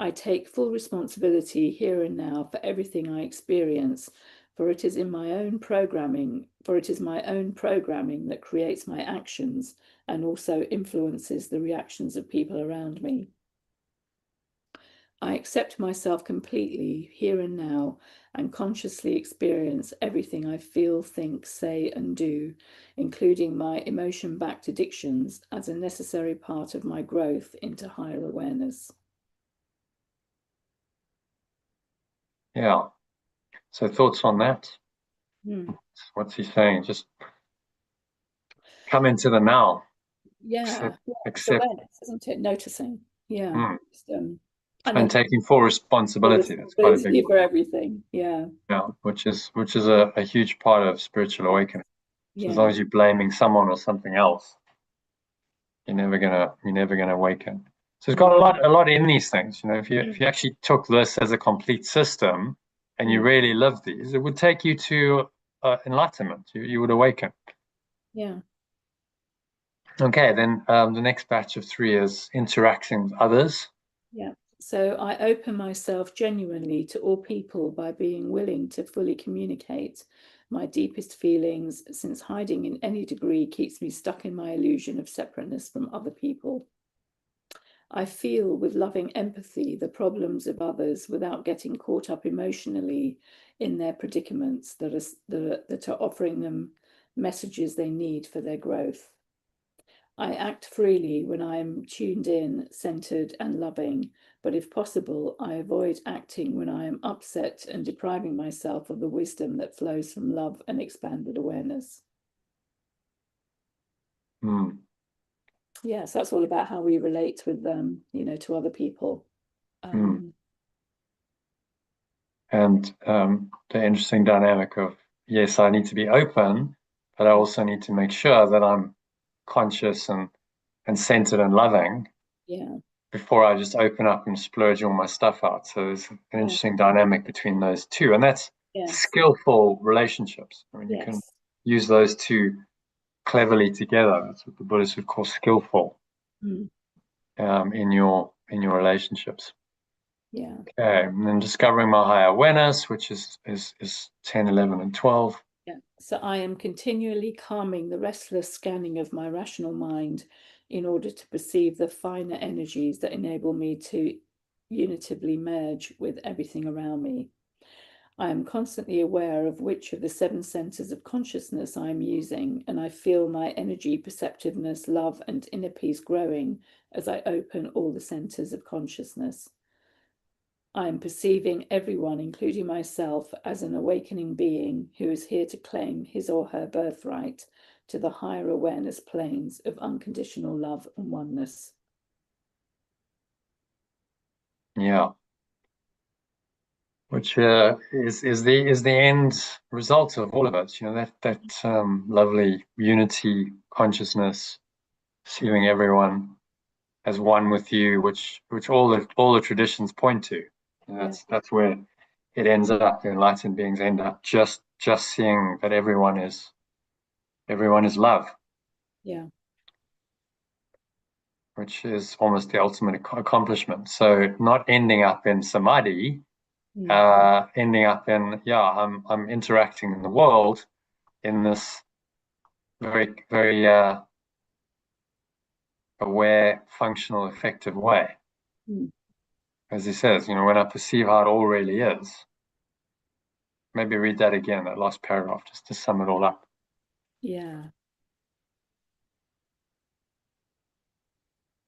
I take full responsibility here and now for everything I experience, for it is my own programming that creates my actions and also influences the reactions of people around me. I accept myself completely here and now and consciously experience everything I feel, think, say, and do, including my emotion-backed addictions, as a necessary part of my growth into higher awareness. Yeah. So thoughts on that? What's he saying? Just come into the now. Yeah, it's Accept. awareness, isn't it? Noticing. Yeah. And And then taking full full responsibility. That's quite a big responsibility one. for everything. Yeah. Yeah, which is a huge part of spiritual awakening. So as long Yeah. as you're blaming someone or something else, you're never gonna awaken. So it's got a lot in these things. If you actually took this as a complete system and you really live these, it would take you to enlightenment. You would awaken. Yeah. Okay, then the next batch of 3 is interacting with others. Yeah. So I open myself genuinely to all people by being willing to fully communicate my deepest feelings, since hiding in any degree keeps me stuck in my illusion of separateness from other people. I feel with loving empathy the problems of others without getting caught up emotionally in their predicaments that are offering them messages they need for their growth. I act freely when I am tuned in, centered, and loving, but if possible, I avoid acting when I am upset and depriving myself of the wisdom that flows from love and expanded awareness. Yes, that's all about how we relate with them, to other people. And the interesting dynamic of, yes, I need to be open, but I also need to make sure that I'm conscious and centered and loving before I just open up and splurge all my stuff out. So there's an interesting dynamic between those two. And that's skillful relationships. I mean, you can use those two cleverly together. That's what the Buddhists would call skillful in your relationships. Yeah. Okay, and then discovering my higher awareness, which is 10, 11, and 12. Yeah. So I am continually calming the restless scanning of my rational mind in order to perceive the finer energies that enable me to unitively merge with everything around me. I am constantly aware of which of the 7 centers of consciousness I am using, and I feel my energy, perceptiveness, love, and inner peace growing as I open all the centers of consciousness. I am perceiving everyone, including myself, as an awakening being who is here to claim his or her birthright to the higher awareness planes of unconditional love and oneness. Yeah, which is the end result of all of it. That lovely unity consciousness, seeing everyone as one with you, which all the traditions point to. And that's where it ends up. The enlightened beings end up just seeing that everyone is love. Yeah. Which is almost the ultimate accomplishment. So not ending up in samadhi, ending up in, I'm interacting in the world in this very, very aware, functional, effective way. As he says, when I perceive how it all really is. Maybe read that again, that last paragraph, just to sum it all up. Yeah.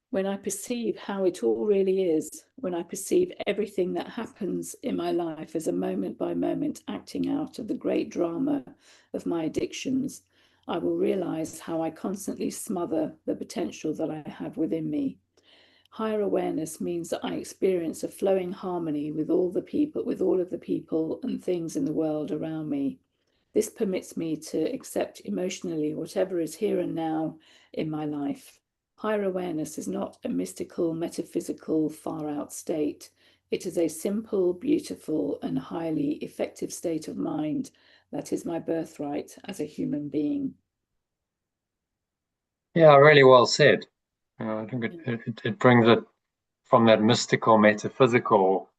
When I perceive how it all really is, when I perceive everything that happens in my life as a moment by moment acting out of the great drama of my addictions, I will realize how I constantly smother the potential that I have within me. Higher awareness means that I experience a flowing harmony with all of the people and things in the world around me. This permits me to accept emotionally whatever is here and now in my life. Higher awareness is not a mystical, metaphysical, far out state. It is a simple, beautiful, and highly effective state of mind that is my birthright as a human being. Yeah, really well said. I think it brings it from that mystical, metaphysical,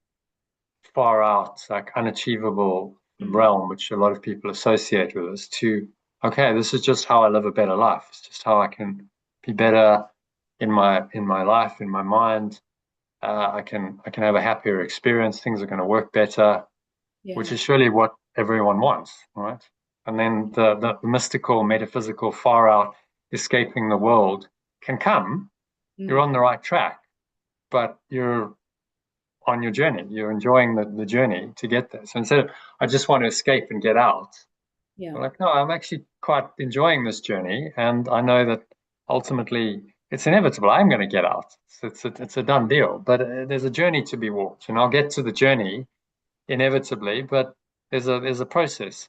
far out, like unachievable realm, which a lot of people associate with us, to, okay, this is just how I live a better life. It's just how I can be better in my life, in my mind. I can have a happier experience. Things are going to work better, which is surely what everyone wants, right? And then the mystical, metaphysical, far out, escaping the world can come. You're on the right track, but you're on your journey. You're enjoying the journey to get there. So instead of, I just want to escape and get out, Yeah. I'm like, no, I'm actually quite enjoying this journey, and I know that ultimately it's inevitable. I'm going to get out. It's a done deal. But there's a journey to be walked, and I'll get to the journey inevitably. But there's a process,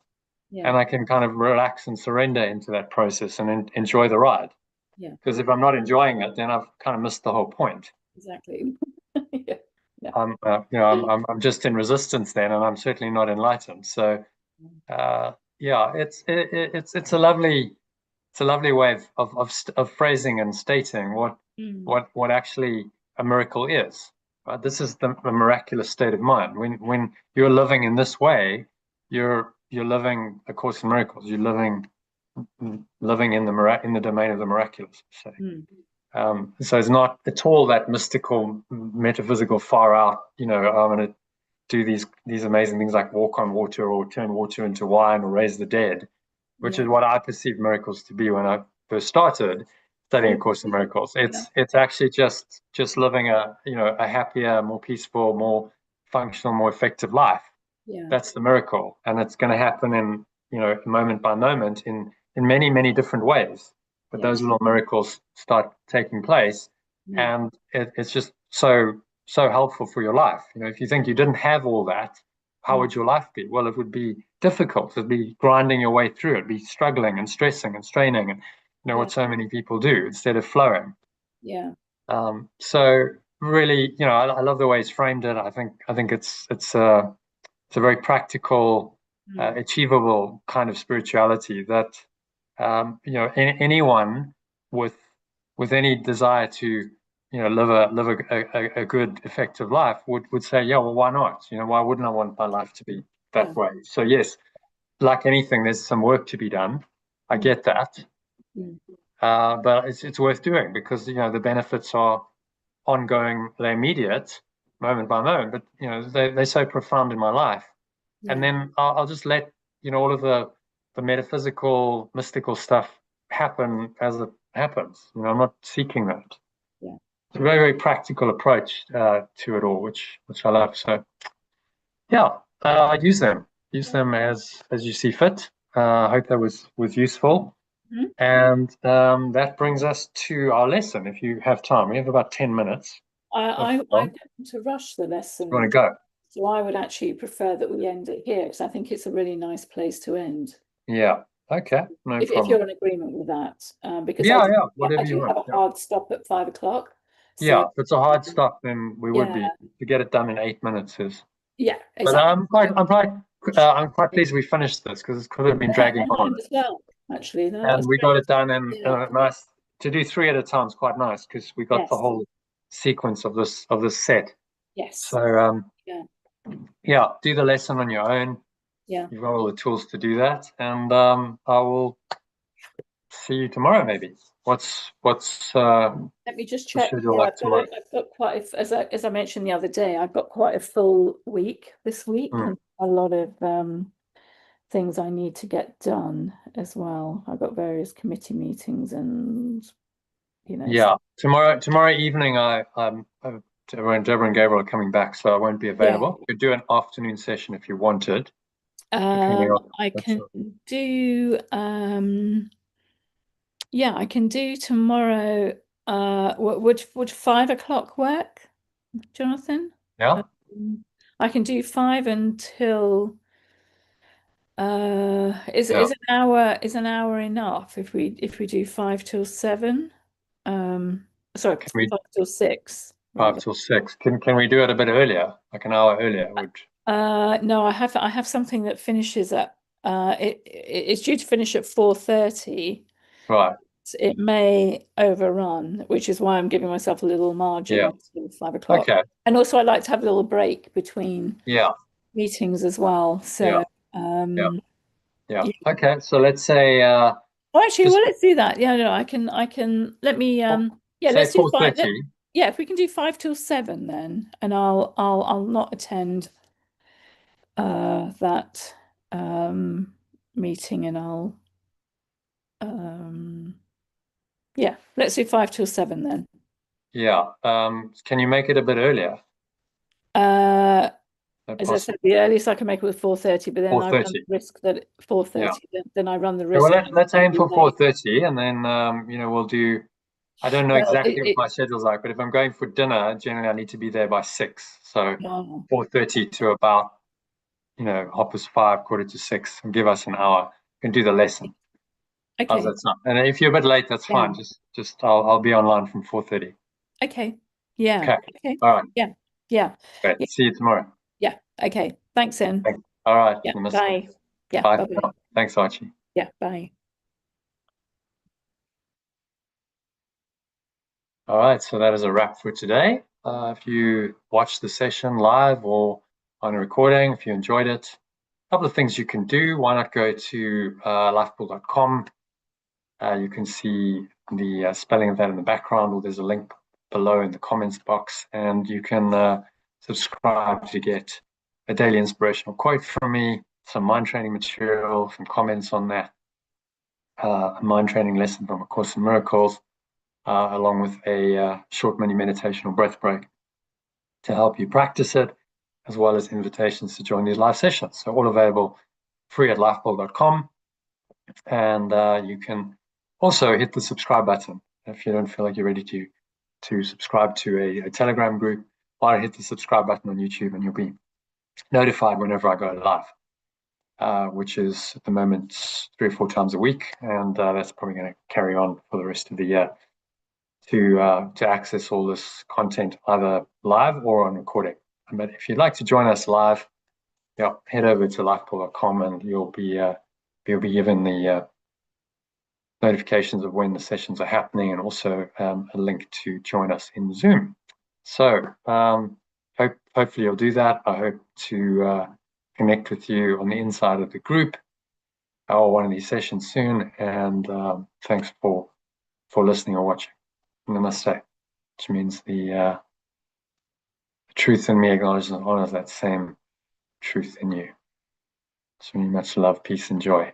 Yeah. and I can kind of relax and surrender into that process and enjoy the ride. Yeah. Because if I'm not enjoying it, then I've kind of missed the whole point. Exactly. Yeah. Yeah. I'm just in resistance then, and I'm certainly not enlightened. So, yeah, it's a lovely way of phrasing and stating what actually a miracle is. Right? This is the miraculous state of mind. When you're living in this way, you're living A Course in Miracles. You're living in the domain of the miraculous. So. Mm. So it's not at all that mystical, metaphysical, far out. I'm going to do these amazing things like walk on water or turn water into wine or raise the dead, which Yeah. is what I perceived miracles to be when I first started studying A Course in Miracles. It's actually just living a happier, more peaceful, more functional, more effective life. Yeah. That's the miracle, and it's going to happen in moment by moment in many many different ways. But Yeah. those little miracles start taking place, Mm. and it's just so helpful for your life. If you think you didn't have all that, how would your life be? Well, it would be difficult. It'd be grinding your way through. It'd be struggling and stressing and straining, and Yeah. what so many people do instead of flowing. Yeah. So really, I love the way he's framed it. I think it's a very practical, Mm. achievable kind of spirituality that anyone with any desire to live a good, effective life would say, yeah, well, why not? Why wouldn't I want my life to be Yeah. that way? So yes, like anything, there's some work to be done. I Mm. get that, Mm. but it's worth doing because the benefits are ongoing, they're immediate, moment by moment, but they're so profound in my life. And Yeah. then I'll just let all of the metaphysical, mystical stuff happen as it happens. I'm not seeking that. Yeah. It's a very, very practical approach to it all, which I love. So yeah, I use them as you see fit. I hope that was useful. Mhm. And that brings us to our lesson. If you have time, we have about 10 minutes. I don't want to rush the You want lesson, to go? so I would actually prefer that we end it here because I think it's a really nice place to end. Yeah. Okay. No If problem. you're in agreement with that, because Yeah, yeah. I Whatever you do have want. a Yeah. hard stop at 5 o'clock. Yeah. So If it's a hard stop, then we would yeah, be to get it done in 8 minutes is. yeah, But exactly. I'm quite pleased we finished this because it could have been Yeah, dragging I on, am as well. Actually, no, and that's we got great. it done in Yeah. nice. To do three at a time is quite nice because we got the Yes. whole sequence of this set. Yes. So Yeah. yeah, do the lesson on your own. Yeah. You've got all the tools to do that, and I will see you tomorrow. Maybe. What's Let me just the check. schedule Yeah, like tomorrow? I've got quite as I mentioned the other day, I've got quite a full week this week Hmm. and a lot of things I need to get done as well. I've got various committee meetings and Yeah, tomorrow evening when Deborah and Gabriel are coming back, so I won't be yeah. available. We could do an afternoon session if you wanted, depending on I that's can do yeah, I can do tomorrow. Would 5 o'clock work, Jonathan? yeah. I can do five until Yeah. is an hour enough if we do 5 till 7? Um sorry, Can we 5 till 6 five rather. till six? Can we do it a bit earlier, like an hour earlier? Would No, I have something that finishes at it's due to finish at 4:30. right? It may overrun, which is why I'm giving myself a little margin Yeah. until 5 o'clock. Okay. And also I like to have a little break between Yeah. meetings as well. Yeah. So Yeah. Yeah. yeah. Okay. So let's say Oh, actually, just well, let's do that. Yeah, no, I can let me yeah, say let's do four five. thirty. Yeah, if we can do 5 till 7 then, and I'll not attend that meeting and I'll um yeah, let's do 5 till 7 then. Yeah. Can you make it a bit earlier? Uh As I said, the earliest I can make it was 4:30, but then I run the risk that 4:30. Then I run the risk. Well, let's aim for 4:30, and then we'll do. I don't know exactly what my schedule's like, but if I'm going for dinner, generally I need to be there by 6. So 4:30 to about 5:30, 5:45, and give us an hour. You can do the lesson. Okay. How's that sound? And if you're a bit late, that's fine. Just I'll be online from 4:30. Okay. Yeah. Okay. All right. Yeah. Yeah. Great. See you tomorrow. Yeah. Okay. Thanks, Em. Thanks. All right. Yeah. Namaste. Bye. Yeah. Bye. Bye-bye. Thanks, Archie. Yeah. Bye. All right. So that is a wrap for today. If you watched the session live or on a recording, if you enjoyed it, a couple of things you can do. Why not go to lifepool.com? You can see the spelling of that in the background, or there's a link below in the comments box, and you can subscribe to get a daily inspirational quote from me, some mind training material, some comments on that, a mind training lesson from A Course in Miracles, along with a short mini meditation or breath break to help you practice it, as well as invitations to join these live sessions. So all available free at lifepool.com. And you can also hit the subscribe button if you don't feel like you're ready to subscribe to a Telegram group. Why hit the subscribe button on YouTube, and you'll be notified whenever I go live, which is at the moment 3 or 4 times a week, and that's probably going to carry on for the rest of the year to access all this content either live or on recording. But if you'd like to join us live, head over to lifepool.com, and you'll be given the notifications of when the sessions are happening, and also a link to join us in Zoom. So hopefully you'll do that. I hope to connect with you on the inside of the group or one of these sessions soon. And thanks for listening or watching. Namaste, which means the truth in me acknowledges and honors that same truth in you. So much love, peace, and joy.